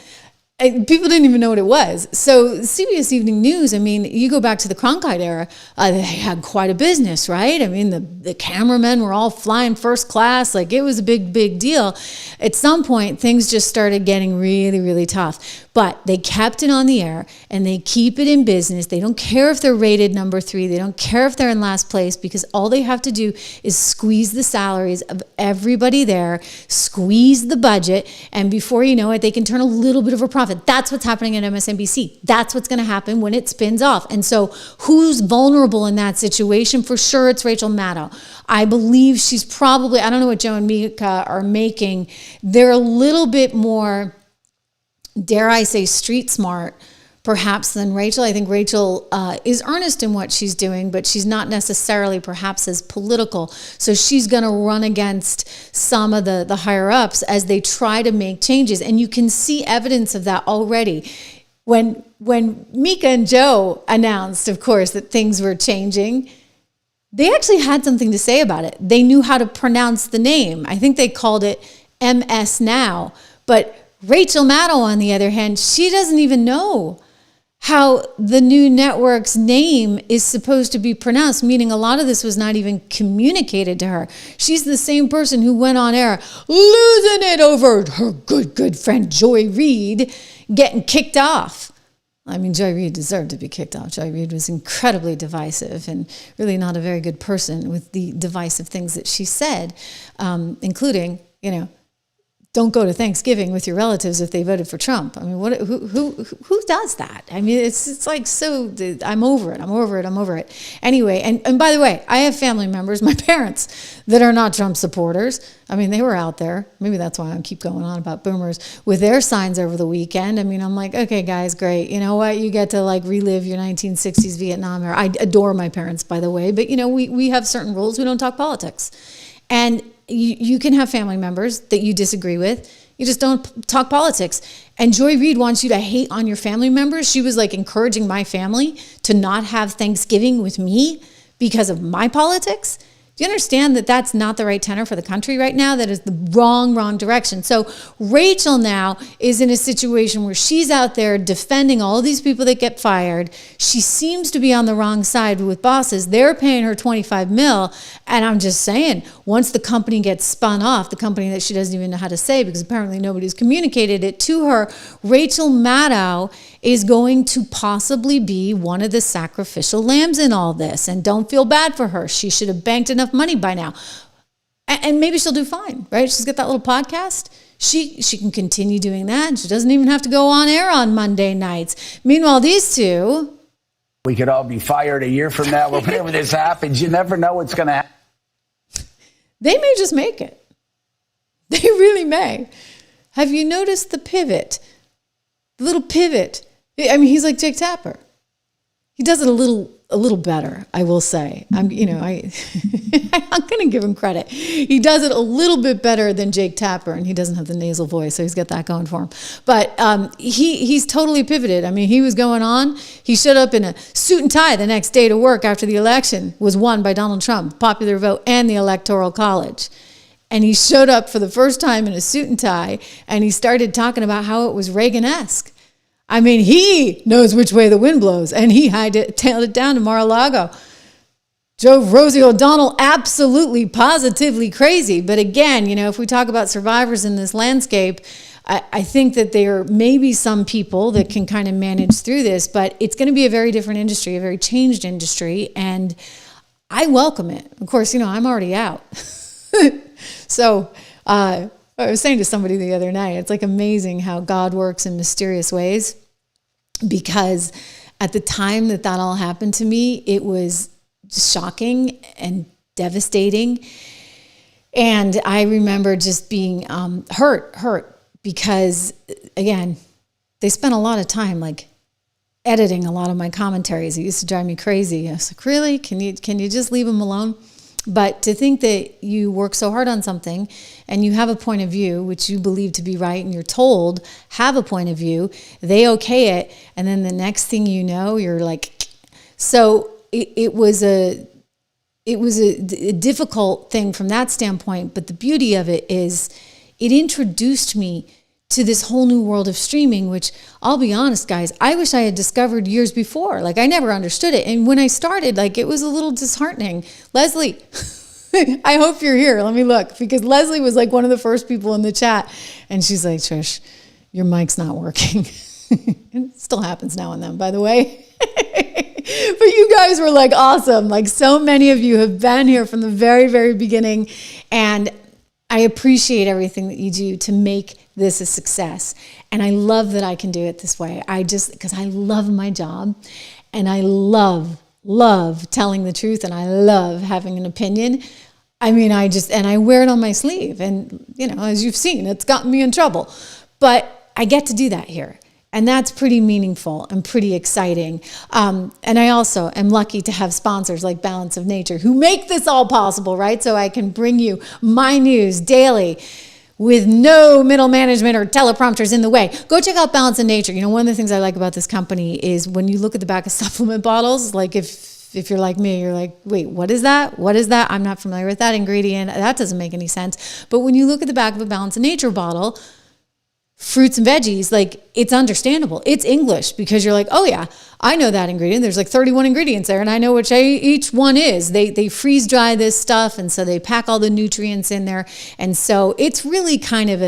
People didn't even know what it was. So CBS Evening News, I mean, you go back to the Cronkite era, they had quite a business, right? I mean, the cameramen were all flying first class. Like, it was a big, big deal. At some point, things just started getting really, really tough. But they kept it on the air, and they keep it in business. They don't care if they're rated number 3. They don't care if they're in last place, because all they have to do is squeeze the salaries of everybody there, squeeze the budget, and before you know it, they can turn a little bit of a profit. That's what's happening at MSNBC. That's what's going to happen when it spins off. And so who's vulnerable in that situation? For sure, it's Rachel Maddow. I believe she's probably, I don't know what Joe and Mika are making. They're a little bit more, dare I say, street smart, perhaps, than Rachel. I think Rachel is earnest in what she's doing, but she's not necessarily perhaps as political. So she's going to run against some of the higher ups as they try to make changes. And you can see evidence of that already. When Mika and Joe announced, of course, that things were changing, they actually had something to say about it. They knew how to pronounce the name. I think they called it MS Now. But Rachel Maddow, on the other hand, she doesn't even know how the new network's name is supposed to be pronounced, meaning a lot of this was not even communicated to her. She's the same person who went on air losing it over her good friend Joy Reid getting kicked off. I mean, Joy Reid deserved to be kicked off. Joy Reid was incredibly divisive and really not a very good person with the divisive things that she said, including, don't go to Thanksgiving with your relatives if they voted for Trump. I mean, who does that? I mean, it's like, so I'm over it. Anyway, and by the way, I have family members, my parents, that are not Trump supporters. I mean, they were out there. Maybe that's why I keep going on about boomers with their signs over the weekend. I mean, I'm like, okay, guys, great. You know what? You get to like relive your 1960s Vietnam era. I adore my parents, by the way, but we have certain rules. We don't talk politics. And you can have family members that you disagree with. You just don't talk politics. And Joy Reid wants you to hate on your family members. She was like encouraging my family to not have Thanksgiving with me because of my politics. Do you understand that that's not the right tenor for the country right now? That is the wrong direction. So Rachel now is in a situation where she's out there defending all of these people that get fired. She seems to be on the wrong side with bosses. They're paying her $25 million. And I'm just saying, once the company gets spun off, the company that she doesn't even know how to say because apparently nobody's communicated it to her, Rachel Maddow is going to possibly be one of the sacrificial lambs in all this. And don't feel bad for her. She should have banked enough money by now. And maybe she'll do fine, right? She's got that little podcast. She can continue doing that. And she doesn't even have to go on air on Monday nights. Meanwhile, these two... We could all be fired a year from now whenever this happens. You never know what's going to happen. They may just make it. They really may. Have you noticed the pivot? The little pivot. I mean, he's like Jake Tapper. He does it a little better, I will say. I'm going to give him credit. He does it a little bit better than Jake Tapper, and he doesn't have the nasal voice, so he's got that going for him. But he's totally pivoted. I mean, he was going on. He showed up in a suit and tie the next day to work after the election was won by Donald Trump, popular vote, and the Electoral College. And he showed up for the first time in a suit and tie, and he started talking about how it was Reagan-esque. I mean, he knows which way the wind blows, and he tailed it down to Mar-a-Lago. Drove Rosie O'Donnell absolutely, positively crazy. But again, if we talk about survivors in this landscape, I think that there may be some people that can kind of manage through this, but it's going to be a very different industry, a very changed industry, and I welcome it. Of course, I'm already out. So I was saying to somebody the other night, it's like amazing how God works in mysterious ways, because at the time that all happened to me, it was shocking and devastating. And I remember just being hurt because, again, they spent a lot of time like editing a lot of my commentaries. It used to drive me crazy. I was like, really? Can you just leave them alone? But to think that you work so hard on something and you have a point of view, which you believe to be right, and you're told, have a point of view, they okay it, and then the next thing you know, you're like, so it was a difficult thing from that standpoint, but the beauty of it is it introduced me to this whole new world of streaming, which I'll be honest, guys, I wish I had discovered years before. Like, I never understood it. And when I started, like, it was a little disheartening. Leslie, I hope you're here. Let me look, because Leslie was like one of the first people in the chat. And she's like, Trish, your mic's not working. It still happens now and then, by the way. But you guys were like awesome. Like, so many of you have been here from the very, very beginning. And I appreciate everything that you do to make this a success. And I love that I can do it this way. Because I love my job, and I love telling the truth, and I love having an opinion. I mean, and I wear it on my sleeve. And, you know, as you've seen, it's gotten me in trouble. But I get to do that here. And that's pretty meaningful and pretty exciting. And I also am lucky to have sponsors like Balance of Nature who make this all possible, right? So I can bring you my news daily with no middle management or teleprompters in the way. Go check out Balance of Nature. You know, one of the things I like about this company is when you look at the back of supplement bottles, like if you're like me, you're like, wait, what is that? What is that? I'm not familiar with that ingredient. That doesn't make any sense. But when you look at the back of a Balance of Nature bottle, fruits and veggies, like, it's understandable. It's English, because you're like, oh yeah, I know that ingredient. There's like 31 ingredients there, and I know which each one is. They freeze dry this stuff, and so they pack all the nutrients in there. And so it's really kind of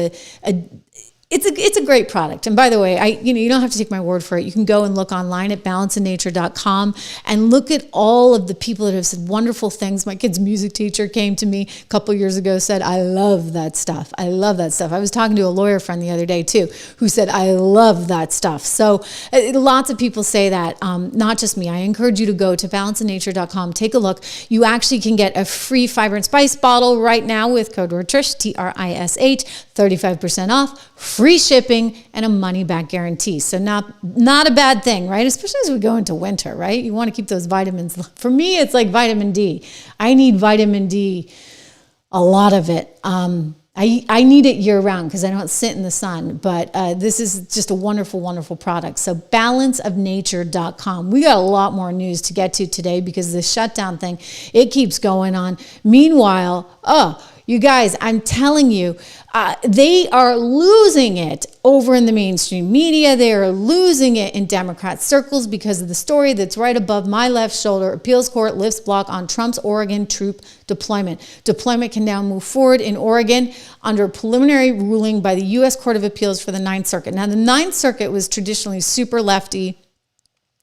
it's a great product. And by the way, you don't have to take my word for it. You can go and look online at balanceofnature.com and look at all of the people that have said wonderful things. My kid's music teacher came to me a couple years ago, said, I love that stuff. I love that stuff. I was talking to a lawyer friend the other day too, who said, I love that stuff. So lots of people say that, not just me. I encourage you to go to balanceofnature.com, take a look. You actually can get a free Fiber and Spice bottle right now with code word Trish, TRISH, 35% off, free shipping, and a money-back guarantee. So not a bad thing, right? Especially as we go into winter, right? You want to keep those vitamins. For me, it's like vitamin D. I need vitamin D, a lot of it. I need it year-round because I don't sit in the sun. But this is just a wonderful, wonderful product. So balanceofnature.com. We got a lot more news to get to today because this shutdown thing, it keeps going on. Meanwhile, you guys, I'm telling you, they are losing it over in the mainstream media. They are losing it in Democrat circles because of the story that's right above my left shoulder. Appeals court lifts block on Trump's Oregon troop deployment. Deployment can now move forward in Oregon under preliminary ruling by the U.S. Court of Appeals for the Ninth Circuit. Now, the Ninth Circuit was traditionally super lefty,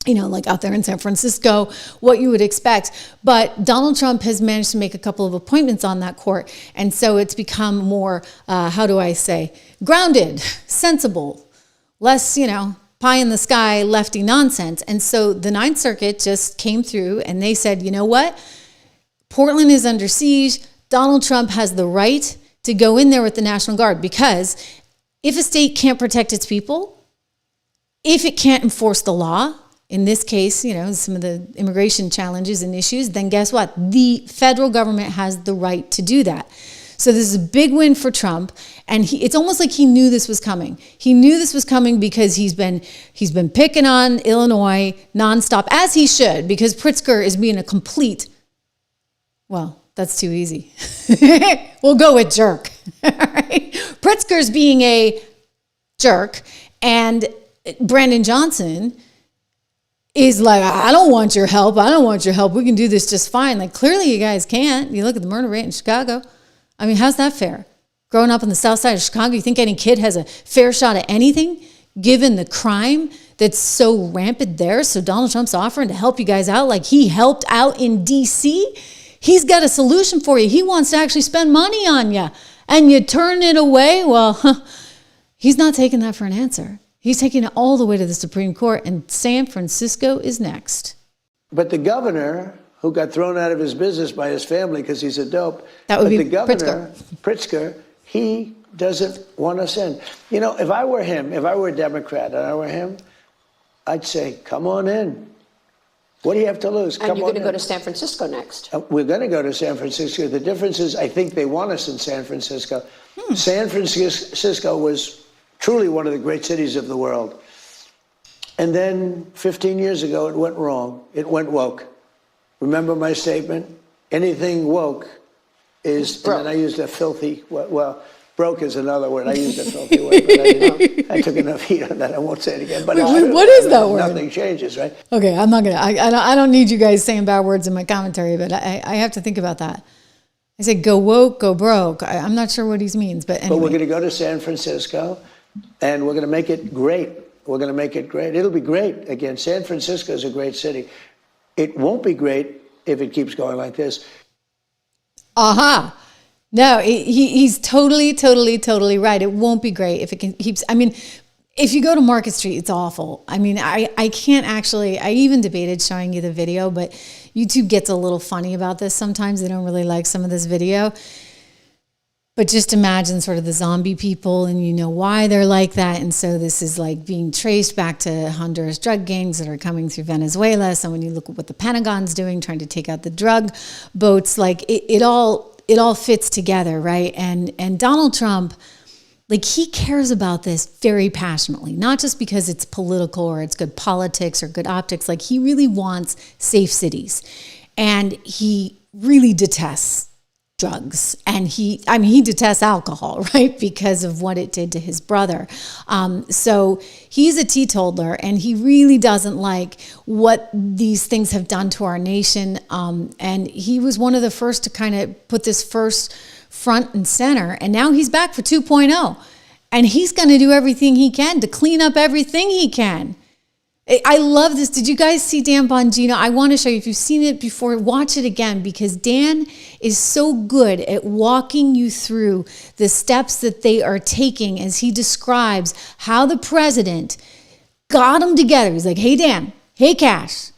you know, like out there in San Francisco, what you would expect. But Donald Trump has managed to make a couple of appointments on that court. And so it's become more, grounded, sensible, less, pie in the sky, lefty nonsense. And so the Ninth Circuit just came through and they said, you know what? Portland is under siege. Donald Trump has the right to go in there with the National Guard, because if a state can't protect its people, if it can't enforce the law, in this case, some of the immigration challenges and issues, then guess what? The federal government has the right to do that. So this is a big win for Trump, and it's almost like he knew this was coming. He knew this was coming because he's been picking on Illinois nonstop, as he should, because Pritzker is being a complete, well, that's too easy. We'll go with jerk. All right? Pritzker's being a jerk, and Brandon Johnson is like, I don't want your help. I don't want your help. We can do this just fine. Like, clearly you guys can't. You look at the murder rate in Chicago. I mean, how's that fair? Growing up on the south side of Chicago, you think any kid has a fair shot at anything, given the crime that's so rampant there? So Donald Trump's offering to help you guys out like he helped out in D.C.? He's got a solution for you. He wants to actually spend money on you, and you turn it away? Well, he's not taking that for an answer. He's taking it all the way to the Supreme Court, and San Francisco is next. But the governor, who got thrown out of his business by his family because he's a dope, that would be the governor, Pritzker, he doesn't want us in. If I were him, if I were a Democrat and I were him, I'd say, come on in. What do you have to lose? And you're going to go to San Francisco next. We're going to go to San Francisco. The difference is I think they want us in San Francisco. San Francisco was truly one of the great cities of the world. And then 15 years ago, it went wrong. It went woke. Remember my statement? Anything woke is, and then I used a filthy, well, Broke is another word. I used a filthy word, but I took enough heat on that. I won't say it again. But what is that word? Nothing changes, right? Okay, I'm not gonna. I don't need you guys saying bad words in my commentary, but I have to think about that. I said go woke, go broke. I'm not sure what he means, but anyway. But we're going to go to San Francisco, and we're going to make it great. We're going to make it great. It'll be great. Again, San Francisco is a great city. It won't be great if it keeps going like this. Aha. No, he's totally right. It won't be great if it keeps. I mean, if you go to Market Street, it's awful. I mean, I can't actually. I even debated showing you the video, but YouTube gets a little funny about this sometimes. They don't really like some of this video. But just imagine sort of the zombie people, and you know why they're like that. And so this is like being traced back to Honduras drug gangs that are coming through Venezuela. So when you look at what the Pentagon's doing, trying to take out the drug boats, like it all fits together, right? And Donald Trump, like, he cares about this very passionately, not just because it's political or it's good politics or good optics. Like, he really wants safe cities, and he really detests drugs, and he detests alcohol, right? Because of what it did to his brother. So he's a teetotaler, and he really doesn't like what these things have done to our nation. And he was one of the first to kind of put this first front and center. And now he's back for 2.0, and he's going to do everything he can to clean up everything he can. I love this. Did you guys see Dan Bongino? I want to show you. If you've seen it before, watch it again, because Dan is so good at walking you through the steps that they are taking as he describes how the president got them together. He's like, hey, Dan, hey, Cash,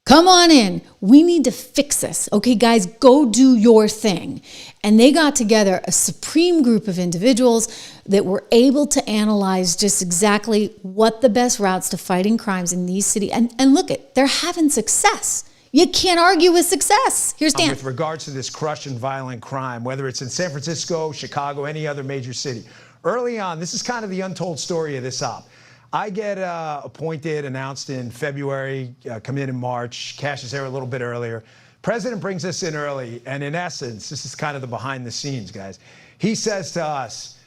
come on in. We need to fix this. Okay, guys, go do your thing. And they got together a supreme group of individuals that were able to analyze just exactly what the best routes to fighting crimes in these cities. And look at, they're having success. You can't argue with success. Here's Dan. With regards to this crush and violent crime, whether it's in San Francisco, Chicago, any other major city, early on, this is kind of the untold story of this op. I get appointed, announced in February, come in March. Cash is there a little bit earlier. President brings us in early, and in essence, this is kind of the behind the scenes, guys. He says to us,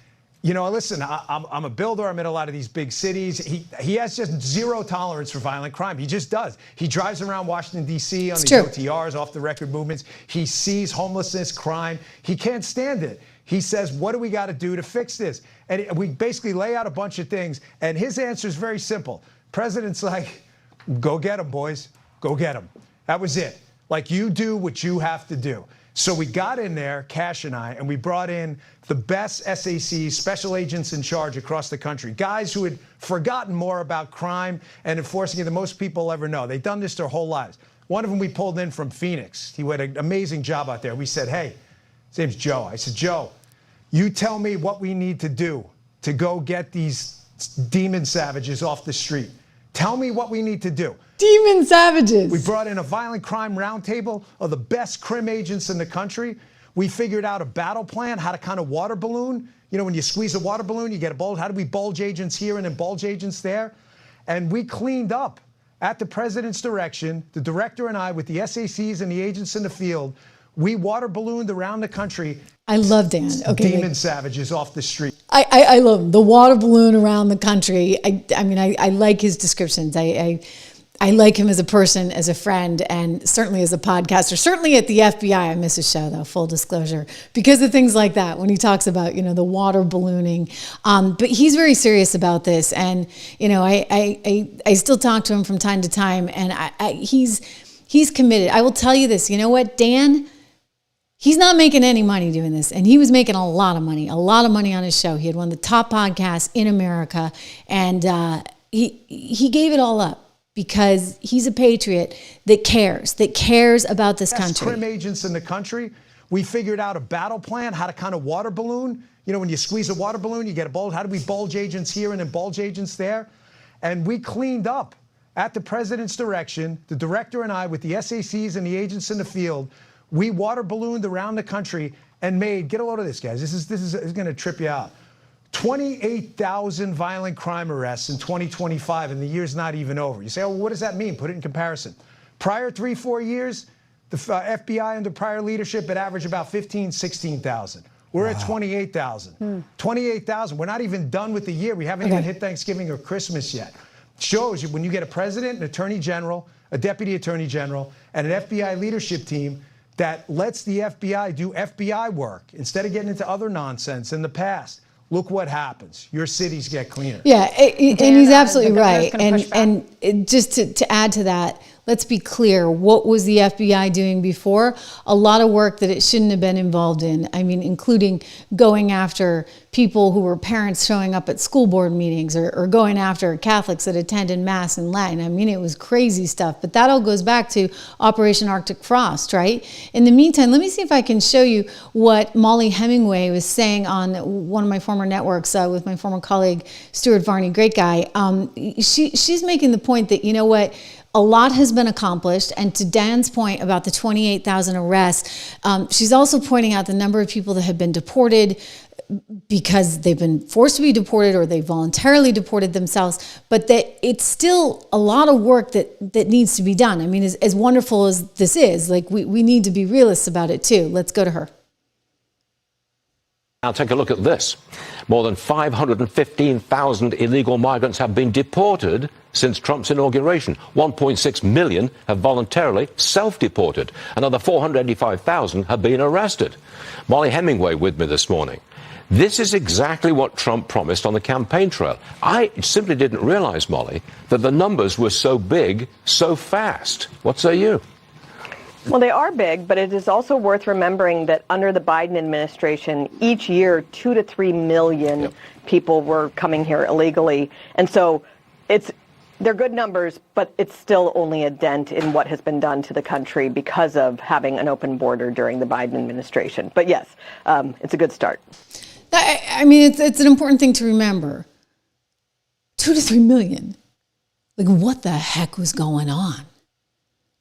you know, listen, I'm a builder. I'm in a lot of these big cities. He has just zero tolerance for violent crime. He just does. He drives around Washington, D.C. on these OTRs, off the record movements. He sees homelessness, crime. He can't stand it. He says, what do we got to do to fix this? And we basically lay out a bunch of things. And his answer is very simple. President's like, go get them, boys. Go get them. That was it. Like, you do what you have to do. So we got in there, Cash and I, and we brought in the best SACs, special agents in charge across the country, guys who had forgotten more about crime and enforcing it than most people ever know. They've done this their whole lives. One of them we pulled in from Phoenix. He had an amazing job out there. We said, hey, his name's Joe. I said, Joe, you tell me what we need to do to go get these demon savages off the street. Tell me what we need to do. Demon savages. We brought in a violent crime roundtable of the best crim agents in the country. We figured out a battle plan, how to kind of water balloon. You know, when you squeeze a water balloon, you get a bulge. How do we bulge agents here and then bulge agents there? And we cleaned up at the president's direction, the director and I, with the SACs and the agents in the field, we water ballooned around the country. I love Dan. Okay, demon savages off the street. I love him. The water balloon around the country. I mean, I like his descriptions. I like him as a person, as a friend, and certainly as a podcaster. Certainly at the FBI, I miss his show, though, full disclosure, because of things like that, when he talks about, you know, the water ballooning. But he's very serious about this. And, you know, I still talk to him from time to time, and he's committed. I will tell you this. You know what, Dan? He's not making any money doing this, and he was making a lot of money on his show. He had one of the top podcasts in America, and he gave it all up because he's a patriot that cares about this country. Crim agents in the country. We figured out a battle plan, how to kind of water balloon. You know, when you squeeze a water balloon, you get a bulge. How do we bulge agents here and then bulge agents there? And we cleaned up at the president's direction, the director and I, with the SACs and the agents in the field. We water ballooned around the country and made, get a load of this, guys. This is going to trip you out. 28,000 violent crime arrests in 2025, and the year's not even over. You say, oh, well, what does that mean? Put it in comparison. Prior 3-4 years, the FBI under prior leadership had averaged about 15,000, 16,000. We're at 28,000. 28,000. We're not even done with the year. We haven't even hit Thanksgiving or Christmas yet. Shows you when you get a president, an attorney general, a deputy attorney general, and an FBI leadership team that lets the FBI do FBI work instead of getting into other nonsense in the past. Look what happens. Your cities get cleaner. Yeah, and he's absolutely right. And just to add to that, let's be clear. What was the FBI doing before? A lot of work that it shouldn't have been involved in. I mean, including going after people who were parents showing up at school board meetings or going after Catholics that attended Mass in Latin. I mean, it was crazy stuff. But that all goes back to Operation Arctic Frost, right? In the meantime, let me see if I can show you what Molly Hemingway was saying on one of my former networks with my former colleague, Stuart Varney, great guy. She's making the point that, you know what, a lot has been accomplished, and to Dan's point about the 28,000 arrests, she's also pointing out the number of people that have been deported because they've been forced to be deported or they voluntarily deported themselves, but that it's still a lot of work that needs to be done. I mean, as wonderful as this is, like we need to be realists about it too. Let's go to her. Now take a look at this. More than 515,000 illegal migrants have been deported since Trump's inauguration. 1.6 million have voluntarily self-deported. Another 485,000 have been arrested. Molly Hemingway with me this morning. This is exactly what Trump promised on the campaign trail. I simply didn't realize, Molly, that the numbers were so big, so fast. What say you? Well, they are big, but it is also worth remembering that under the Biden administration, each year, 2 to 3 million people were coming here illegally. And so they're good numbers, but it's still only a dent in what has been done to the country because of having an open border during the Biden administration. But yes, it's a good start. I mean, it's an important thing to remember. 2 to 3 million. Like, what the heck was going on?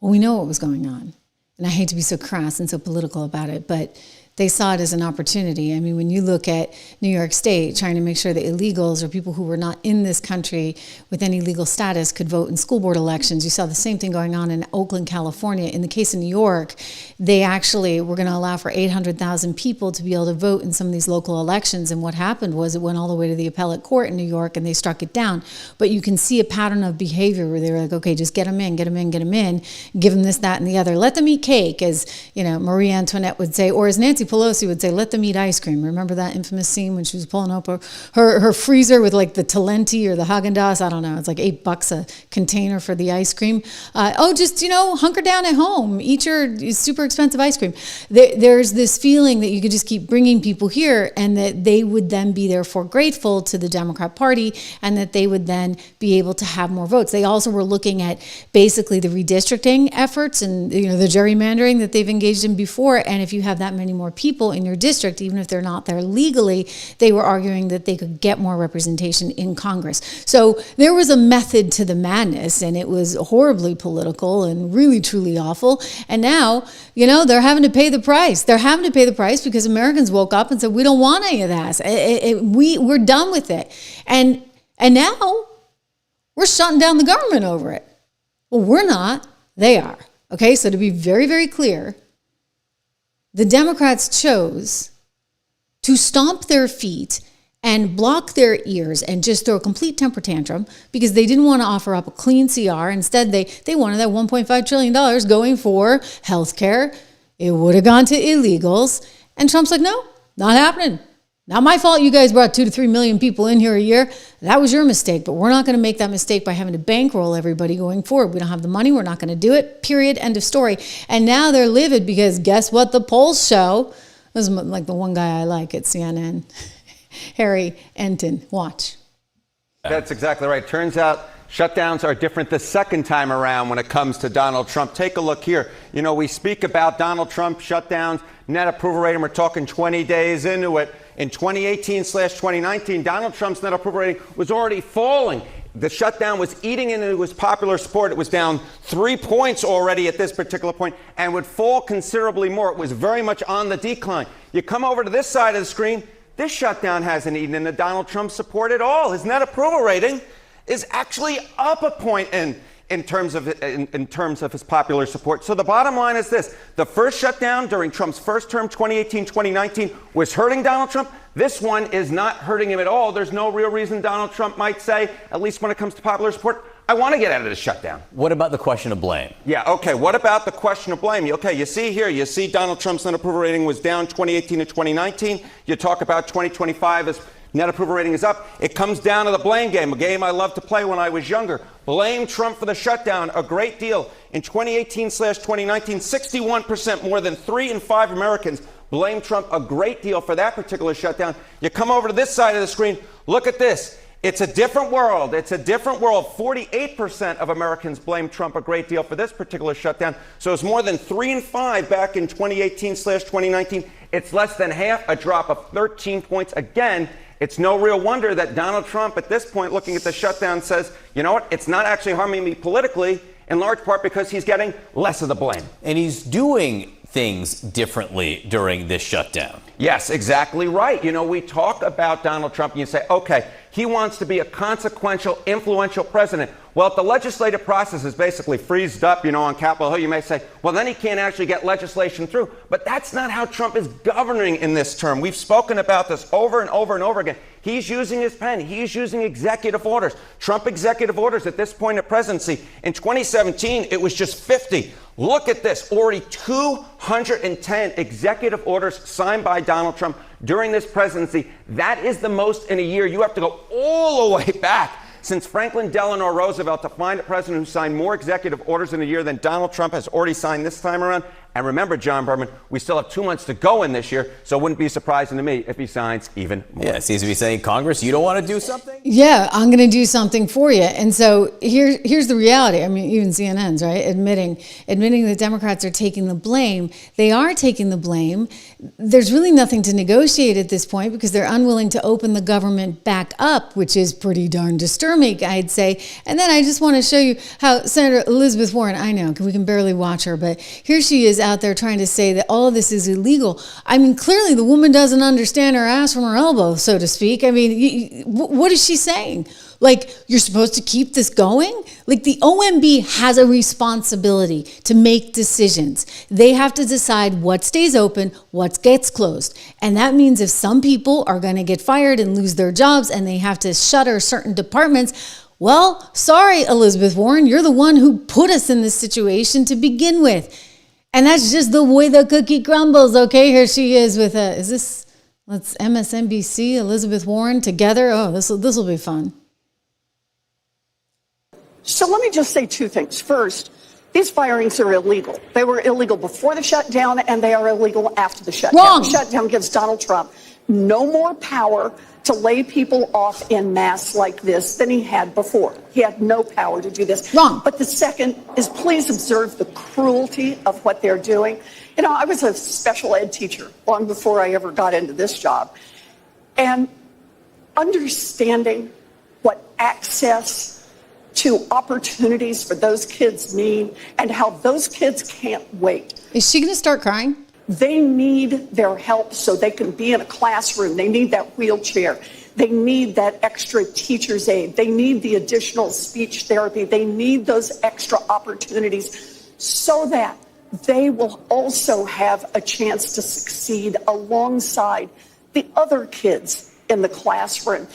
Well, we know what was going on. And I hate to be so crass and so political about it, but they saw it as an opportunity. I mean, when you look at New York State trying to make sure that illegals or people who were not in this country with any legal status could vote in school board elections, you saw the same thing going on in Oakland, California. In the case of New York, they actually were going to allow for 800,000 people to be able to vote in some of these local elections. And what happened was it went all the way to the appellate court in New York and they struck it down. But you can see a pattern of behavior where they were like, okay, just get them in, give them this, that, and the other. Let them eat cake, as Marie Antoinette would say, or as Nancy Pelosi would say, let them eat ice cream. Remember that infamous scene when she was pulling up her freezer with like the Talenti or the Haagen-Dazs? I don't know. It's like $8 a container for the ice cream. Just hunker down at home. Eat your super expensive ice cream. There's this feeling that you could just keep bringing people here and that they would then be therefore grateful to the Democrat Party and that they would then be able to have more votes. They also were looking at basically the redistricting efforts and the gerrymandering that they've engaged in before. And if you have that many more people in your district, even if they're not there legally, they were arguing that they could get more representation in Congress. So there was a method to the madness, and it was horribly political and really, truly awful. And now, they're having to pay the price. They're having to pay the price because Americans woke up and said, we don't want any of that. We're done with it. And now we're shutting down the government over it. Well, we're not. They are. Okay, so to be very, very clear, the Democrats chose to stomp their feet and block their ears and just throw a complete temper tantrum because they didn't want to offer up a clean CR. Instead, they wanted that $1.5 trillion going for health care. It would have gone to illegals. And Trump's like, no, not happening. Not my fault you guys brought 2 to 3 million people in here a year. That was your mistake, but we're not going to make that mistake by having to bankroll everybody going forward. We don't have the money. We're not going to do it. Period. End of story. And now they're livid because guess what the polls show? This is like the one guy I like at CNN, Harry Enton. Watch. That's exactly right. Turns out shutdowns are different the second time around when it comes to Donald Trump. Take a look here. We speak about Donald Trump shutdowns, net approval rating. We're talking 20 days into it. In 2018/2019, Donald Trump's net approval rating was already falling. The shutdown was eating into his popular support. It was down 3 points already at this particular point and would fall considerably more. It was very much on the decline. You come over to this side of the screen, this shutdown hasn't eaten into Donald Trump's support at all. His net approval rating is actually up a point. And in terms of his popular support. So the bottom line is this. The first shutdown during Trump's first term, 2018-2019, was hurting Donald Trump. This one is not hurting him at all. There's no real reason Donald Trump might say, at least when it comes to popular support, I want to get out of the shutdown. What about the question of blame? Yeah, okay. What about the question of blame? Okay, you see Donald Trump's net approval rating was down 2018 to 2019. You talk about 2025 as net approval rating is up. It comes down to the blame game, a game I loved to play when I was younger. Blame Trump for the shutdown, a great deal. In 2018/2019, 61%, more than 3 in 5 Americans blame Trump, a great deal for that particular shutdown. You come over to this side of the screen, look at this. It's a different world. It's a different world. 48% of Americans blame Trump a great deal for this particular shutdown. So it's more than 3 in 5 back in 2018/2019. It's less than half, a drop of 13 points. Again, it's no real wonder that Donald Trump at this point, looking at the shutdown, says, you know what, it's not actually harming me politically, in large part because he's getting less of the blame. And he's doing things differently during this shutdown. Yes, exactly right. You know, we talk about Donald Trump and you say, okay, he wants to be a consequential, influential president. Well, if the legislative process is basically freezed up, you know, on Capitol Hill, you may say, well, then he can't actually get legislation through. But that's not how Trump is governing in this term. We've spoken about this over and over and over again. He's using his pen. He's using executive orders. Trump executive orders at this point of presidency. In 2017, it was just 50. Look at this. Already 210 executive orders signed by Donald Trump during this presidency. That is the most in a year. You have to go all the way back since Franklin Delano Roosevelt to find a president who signed more executive orders in a year than Donald Trump has already signed this time around. And remember, John Berman, we still have 2 months to go in this year, so it wouldn't be surprising to me if he signs even more. Yeah, it seems to be saying, Congress, you don't want to do something? Yeah, I'm going to do something for you. And so here's the reality. I mean, even CNN's, right, admitting that Democrats are taking the blame. They are taking the blame. There's really nothing to negotiate at this point because they're unwilling to open the government back up, which is pretty darn disturbing, I'd say. And then I just want to show you how Senator Elizabeth Warren, I know, we can barely watch her, but here she is out there trying to say that all of this is illegal. I mean, clearly the woman doesn't understand her ass from her elbow, so to speak. I mean, what is she saying? Like, you're supposed to keep this going? Like, the OMB has a responsibility to make decisions. They have to decide what stays open, what gets closed. And that means if some people are going to get fired and lose their jobs and they have to shutter certain departments, well, sorry, Elizabeth Warren, you're the one who put us in this situation to begin with. And that's just the way the cookie crumbles. Okay, here she is with let's MSNBC, Elizabeth Warren together. Oh, this will be fun. So let me just say 2 things. First, these firings are illegal. They were illegal before the shutdown, and they are illegal after the shutdown. Wrong. The shutdown gives Donald Trump no more power to lay people off en masse like this than he had before. He had no power to do this. Wrong. But the second is, please observe the cruelty of what they're doing. You know, I was a special ed teacher long before I ever got into this job. And understanding what access to opportunities for those kids mean and how those kids can't wait. Is she going to start crying? They need their help so they can be in a classroom. They need that wheelchair. They need that extra teacher's aid. They need the additional speech therapy. They need those extra opportunities so that they will also have a chance to succeed alongside the other kids in the classroom.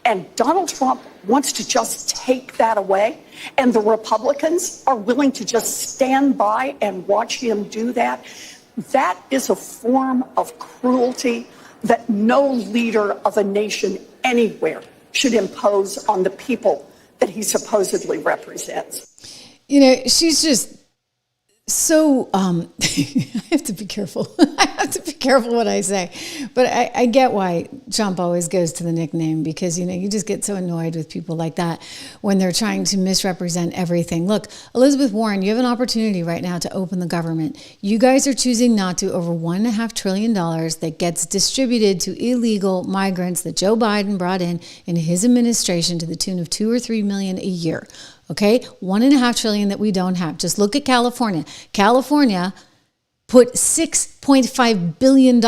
And Donald Trump wants to just take that away. And the Republicans are willing to just stand by and watch him do that. That is a form of cruelty that no leader of a nation anywhere should impose on the people that he supposedly represents. You know, she's just so, I have to be careful. I have to be careful what I say. But I get why Trump always goes to the nickname because, you know, you just get so annoyed with people like that when they're trying to misrepresent everything. Look, Elizabeth Warren, you have an opportunity right now to open the government. You guys are choosing not to. Over $1.5 trillion that gets distributed to illegal migrants that Joe Biden brought in his administration to the tune of 2 or 3 million a year. Okay, $1.5 trillion that we don't have. Just look at California. California put $6.5 billion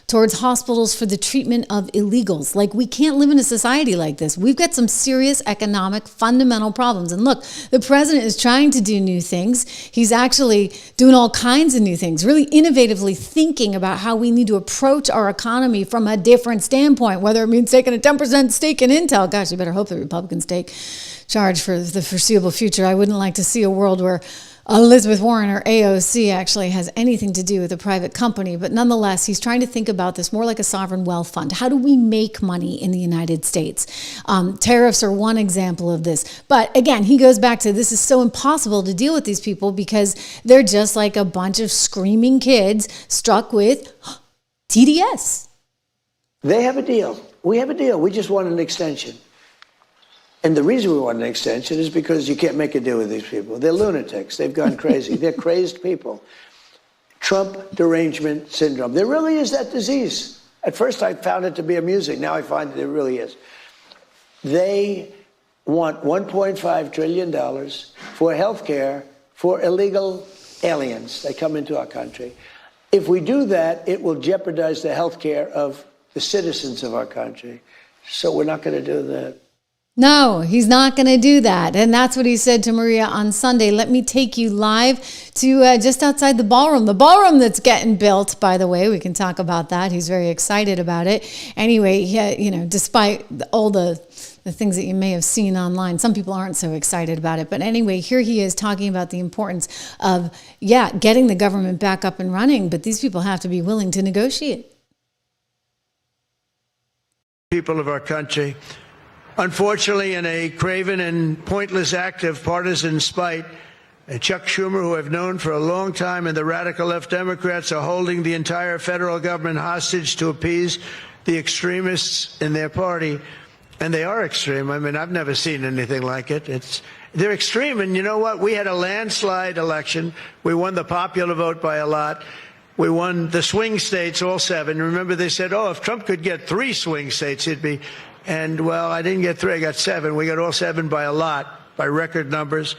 towards hospitals for the treatment of illegals. Like, we can't live in a society like this. We've got some serious economic fundamental problems. And look, the president is trying to do new things. He's actually doing all kinds of new things, really innovatively thinking about how we need to approach our economy from a different standpoint, whether it means taking a 10% stake in Intel. Gosh, you better hope the Republicans take charge for the foreseeable future. I wouldn't like to see a world where Elizabeth Warren or AOC actually has anything to do with a private company. But nonetheless, he's trying to think about this more like a sovereign wealth fund. How do we make money in the United States? Tariffs are one example of this. But again, he goes back to this is so impossible to deal with these people because they're just like a bunch of screaming kids struck with TDS. They have a deal. We have a deal. We just want an extension. And the reason we want an extension is because you can't make a deal with these people. They're lunatics. They've gone crazy. They're crazed people. Trump derangement syndrome. There really is that disease. At first, I found it to be amusing. Now I find that it really is. They want $1.5 trillion for health care for illegal aliens that come into our country. If we do that, it will jeopardize the health care of the citizens of our country. So we're not going to do that. No, he's not going to do that. And that's what he said to Maria on Sunday. Let me take you live to just outside the ballroom. The ballroom that's getting built, by the way. We can talk about that. He's very excited about it. Anyway, despite all the things that you may have seen online, some people aren't so excited about it. But anyway, here he is talking about the importance of, getting the government back up and running. But these people have to be willing to negotiate. People of our country. Unfortunately, in a craven and pointless act of partisan spite, Chuck Schumer, who I've known for a long time, and the radical left Democrats are holding the entire federal government hostage to appease the extremists in their party. And they are extreme. I mean, I've never seen anything like it. They're extreme. And you know what? We had a landslide election. We won the popular vote by a lot. We won the swing states, all 7. Remember, they said, if Trump could get 3 swing states, he'd be... And, well, I didn't get 3, I got 7. We got all 7 by a lot, by record numbers.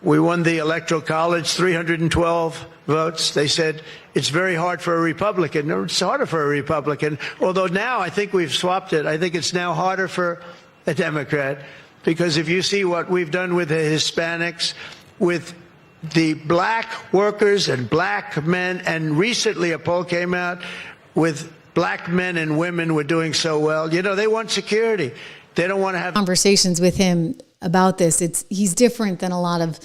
We won the Electoral College, 312 votes. They said it's very hard for a Republican. No, it's harder for a Republican, although now I think we've swapped it. I think it's now harder for a Democrat, because if you see what we've done with the Hispanics, with the black workers and black men, and recently a poll came out with black men and women were doing so well. They want security. They don't want to have conversations with him about this. He's different than a lot of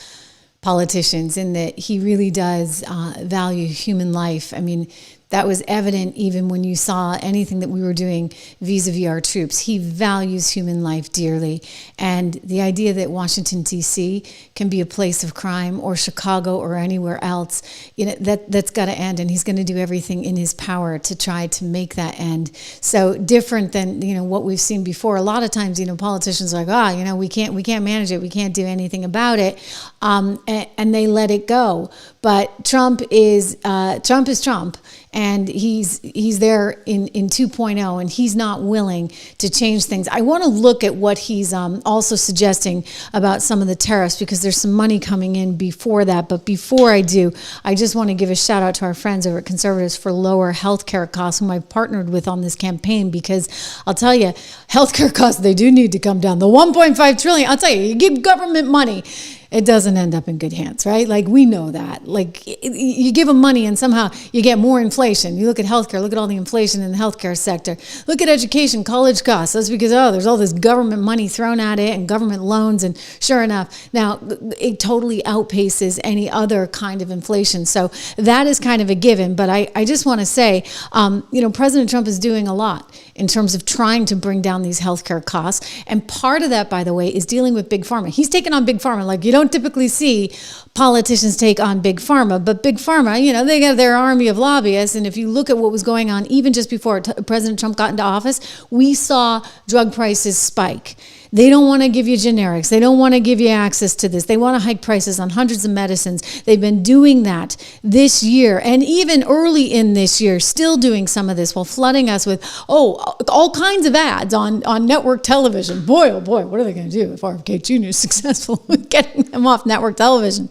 politicians in that he really does value human life. I mean, that was evident even when you saw anything that we were doing vis-a-vis our troops. He values human life dearly. And the idea that Washington, D.C. can be a place of crime, or Chicago or anywhere else, that's got to end. And he's going to do everything in his power to try to make that end. So different than, what we've seen before. A lot of times, politicians are like, we can't manage it. We can't do anything about it. And they let it go. But Trump is Trump. And he's there in 2.0, and he's not willing to change things. I want to look at what he's also suggesting about some of the tariffs, because there's some money coming in before that. But before I do, I just want to give a shout out to our friends over at Conservatives for Lower Healthcare Costs, whom I've partnered with on this campaign, because I'll tell you, healthcare costs, they do need to come down. The $1.5 trillion, I'll tell you give government money, it doesn't end up in good hands, right? Like, we know that. Like, you give them money and somehow you get more inflation. You look at healthcare, look at all the inflation in the healthcare sector. Look at education, college costs. That's because, there's all this government money thrown at it and government loans. And sure enough, now it totally outpaces any other kind of inflation. So that is kind of a given. But I just want to say, President Trump is doing a lot in terms of trying to bring down these healthcare costs. And part of that, by the way, is dealing with Big Pharma. He's taken on Big Pharma. Like, you don't typically see politicians take on Big Pharma, but Big Pharma, they got their army of lobbyists. And if you look at what was going on, even just before President Trump got into office, we saw drug prices spike. They don't want to give you generics. They don't want to give you access to this. They want to hike prices on hundreds of medicines. They've been doing that this year, and even early in this year, still doing some of this while flooding us with, all kinds of ads on network television. Boy, oh boy, what are they going to do if RFK Jr. is successful with getting them off network television?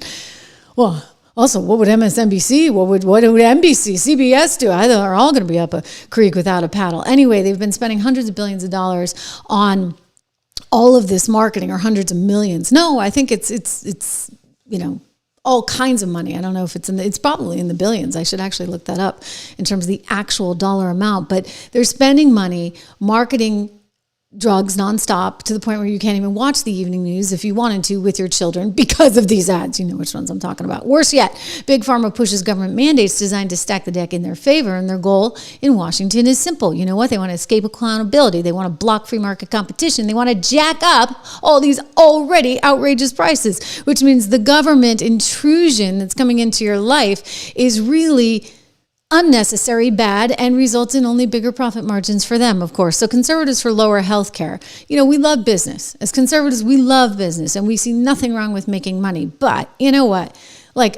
Well, Also, what would MSNBC, what would NBC, CBS do? They're all going to be up a creek without a paddle. Anyway, they've been spending hundreds of billions of dollars on all of this marketing, or hundreds of millions. No, I think it's all kinds of money. I don't know if it's probably in the billions. I should actually look that up in terms of the actual dollar amount. But they're spending money marketing drugs nonstop to the point where you can't even watch the evening news if you wanted to with your children because of these ads. You know which ones I'm talking about. Worse yet, Big Pharma pushes government mandates designed to stack the deck in their favor, and their goal in Washington is simple. You know what? They want to escape accountability. They want to block free market competition. They want to jack up all these already outrageous prices, which means the government intrusion that's coming into your life is really unnecessary, bad, and results in only bigger profit margins for them, of course. So conservatives for lower health care. We love business. As conservatives, we love business, and we see nothing wrong with making money. But you know what?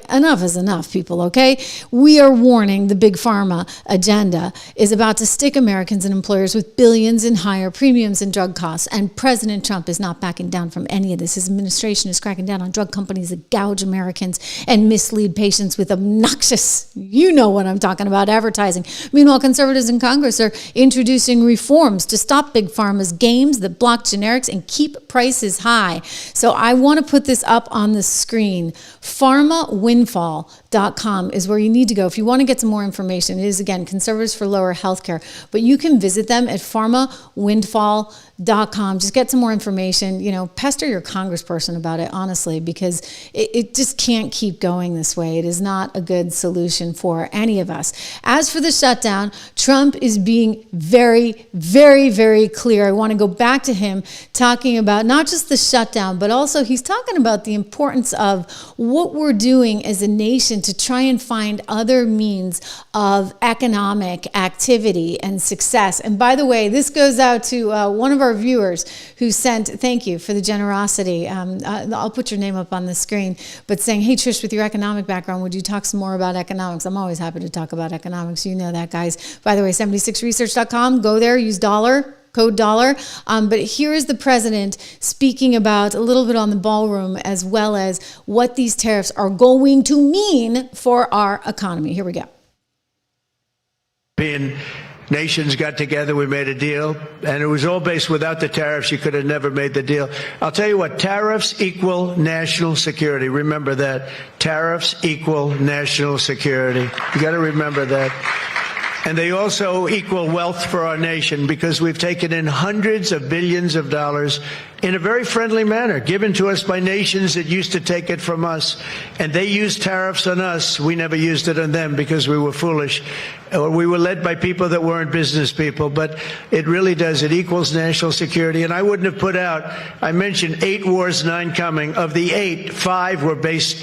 Enough is enough, people, okay? We are warning the big pharma agenda is about to stick Americans and employers with billions in higher premiums and drug costs. And President Trump is not backing down from any of this. His administration is cracking down on drug companies that gouge Americans and mislead patients with obnoxious, you know what I'm talking about, advertising. Meanwhile, conservatives in Congress are introducing reforms to stop big pharma's games that block generics and keep prices high. So I want to put this up on the screen. PharmaWindfall.com is where you need to go if you want to get some more information. It is, again, Conservatives for Lower Healthcare, but you can visit them at PharmaWindfall.com. Just get some more information. Pester your congressperson about it, honestly, because it just can't keep going this way. It is not a good solution for any of us. As for the shutdown, Trump is being very, very, very clear. I want to go back to him talking about not just the shutdown, but also he's talking about the importance of what we're doing as a nation to try and find other means of economic activity and success. And by the way, this goes out to one of our viewers who sent, thank you for the generosity. I'll put your name up on the screen, but saying, hey, Trish, with your economic background, would you talk some more about economics? I'm always happy to talk about economics. You know that, guys. By the way, 76research.com, go there, use code dollar. But here is the president speaking about a little bit on the ballroom, as well as what these tariffs are going to mean for our economy. Here we go. Nations got together, we made a deal, and it was all based without the tariffs. You could have never made the deal. I'll tell you what, tariffs equal national security. Remember that. Tariffs equal national security. You got to remember that. And they also equal wealth for our nation, because we've taken in hundreds of billions of dollars in a very friendly manner, given to us by nations that used to take it from us. And they used tariffs on us. We never used it on them because we were foolish. Or we were led by people that weren't business people. But it really does. It equals national security. And I wouldn't have put out, I mentioned 8 wars, 9 coming. Of the 8, 5 were based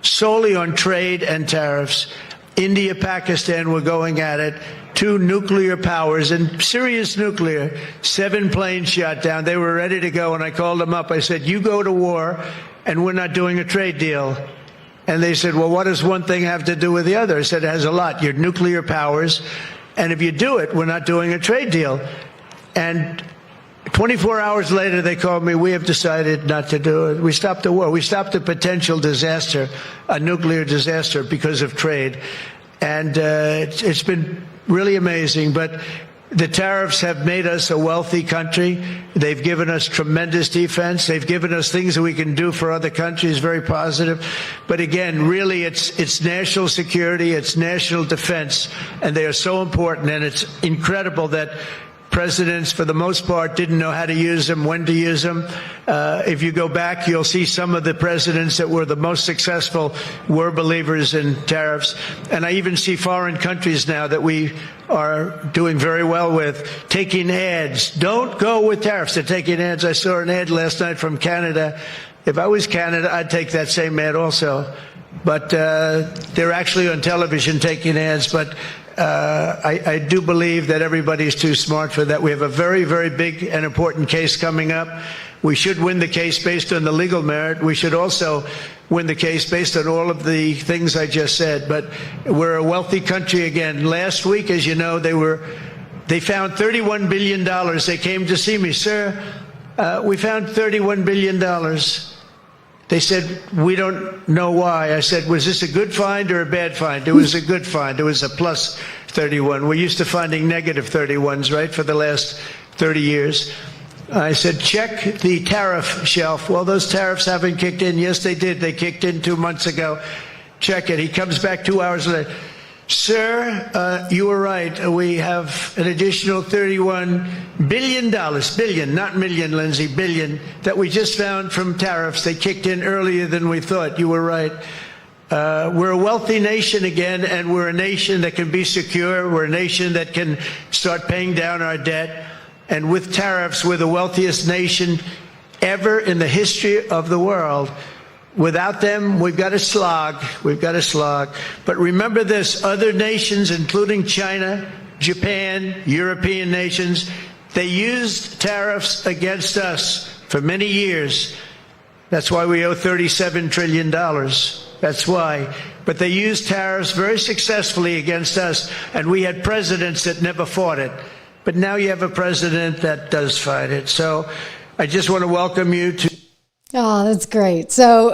solely on trade and tariffs. India, Pakistan were going at it. 2 nuclear powers, and serious nuclear. 7 planes shot down. They were ready to go, and I called them up. I said, you go to war, and we're not doing a trade deal. And they said, well, what does one thing have to do with the other? I said, it has a lot. You're nuclear powers, and if you do it, we're not doing a trade deal. And 24 hours later, they called me, we have decided not to do it. We stopped the war. We stopped a potential disaster, a nuclear disaster, because of trade. And it's been really amazing. But the tariffs have made us a wealthy country. They've given us tremendous defense. They've given us things that we can do for other countries, very positive. But again, really, it's national security, it's national defense, and they are so important. And it's incredible that presidents, for the most part, didn't know how to use them, when to use them. If you go back, you'll see some of the presidents that were the most successful were believers in tariffs. And I even see foreign countries now that we are doing very well with taking ads. Don't go with tariffs. They're taking ads. I saw an ad last night from Canada. If I was Canada, I'd take that same ad also. But they're actually on television taking ads. But I do believe that everybody's too smart for that. We have a very, very big and important case coming up. We should win the case based on the legal merit. We should also win the case based on all of the things I just said. But we're a wealthy country again. Last week, as you know, they found $31 billion. They came to see me, sir. We found $31 billion. They said, we don't know why. I said, was this a good find or a bad find? It was a good find. It was a plus 31. We're used to finding negative 31s, right, for the last 30 years. I said, check the tariff shelf. Well, those tariffs haven't kicked in. Yes, they did. They kicked in 2 months ago. Check it. He comes back 2 hours later. Sir, you were right. We have an additional $31 billion, billion, not million, Lindsay, billion, that we just found from tariffs. They kicked in earlier than we thought. You were right. We're a wealthy nation again, and we're a nation that can be secure. We're a nation that can start paying down our debt. And with tariffs, we're the wealthiest nation ever in the history of the world. Without them, we've got to slog. We've got to slog. But remember this, other nations, including China, Japan, European nations, they used tariffs against us for many years. That's why we owe $37 trillion. That's why. But they used tariffs very successfully against us, and we had presidents that never fought it. But now you have a president that does fight it. So I just want to welcome you to... Oh, that's great. So,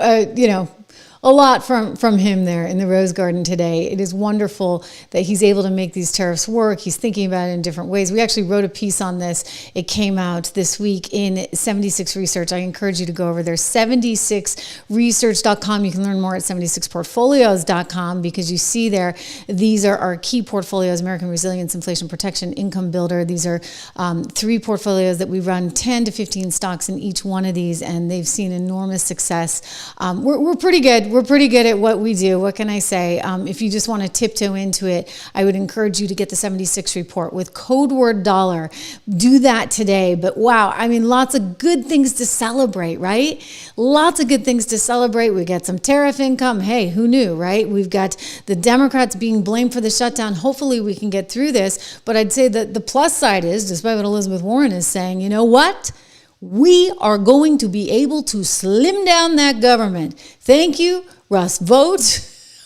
a lot from him there in the Rose Garden today. It is wonderful that he's able to make these tariffs work. He's thinking about it in different ways. We actually wrote a piece on this. It came out this week in 76 Research. I encourage you to go over there, 76research.com. You can learn more at 76portfolios.com because you see there, these are our key portfolios: American Resilience, Inflation Protection, Income Builder. These are 3 portfolios that we run 10 to 15 stocks in each one of these, and they've seen enormous success. We're pretty good. We're pretty good at what we do. What can I say? If you just want to tiptoe into it, I would encourage you to get the 76 report with code word dollar. Do that today. But wow, I mean, lots of good things to celebrate, right? Lots of good things to celebrate. We got some tariff income. Hey, who knew, right? We've got the Democrats being blamed for the shutdown. Hopefully we can get through this. But I'd say that the plus side is, despite what Elizabeth Warren is saying, you know what? We are going to be able to slim down that government. Thank you, Russ Vought,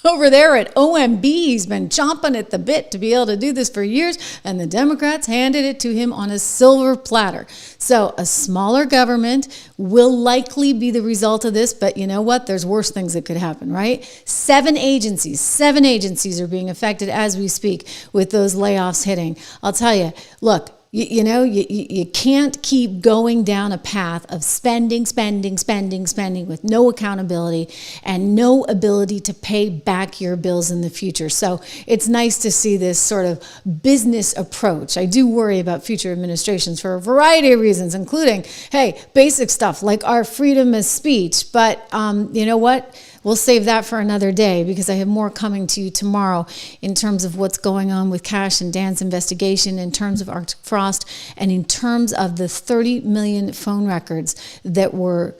over there at OMB. He's been chomping at the bit to be able to do this for years, and the Democrats handed it to him on a silver platter. So a smaller government will likely be the result of this, but you know what? There's worse things that could happen, right? 7 agencies are being affected as we speak with those layoffs hitting. I'll tell you, look, you can't keep going down a path of spending with no accountability and no ability to pay back your bills in the future. So it's nice to see this sort of business approach. I do worry about future administrations for a variety of reasons, including, hey, basic stuff like our freedom of speech. But you know what? We'll save that for another day because I have more coming to you tomorrow in terms of what's going on with Cash and Dan's investigation, in terms of Arctic Frost, and in terms of the 30 million phone records that were,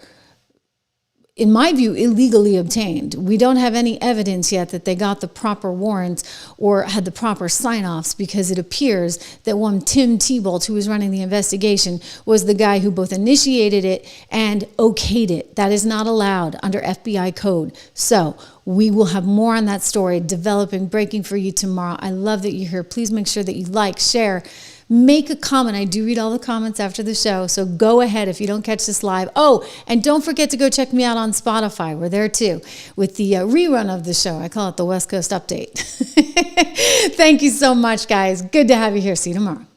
in my view, illegally obtained. We don't have any evidence yet that they got the proper warrants or had the proper sign-offs, because it appears that one Tim Thibault, who was running the investigation, was the guy who both initiated it and okayed it. That is not allowed under FBI code. So we will have more on that story developing, breaking for you tomorrow. I love that you're here. Please make sure that you like, share, make a comment. I do read all the comments after the show, so go ahead if you don't catch this live. Oh, and don't forget to go check me out on Spotify. We're there too with the rerun of the show. I call it the West Coast Update. Thank you so much, guys. Good to have you here. See you tomorrow.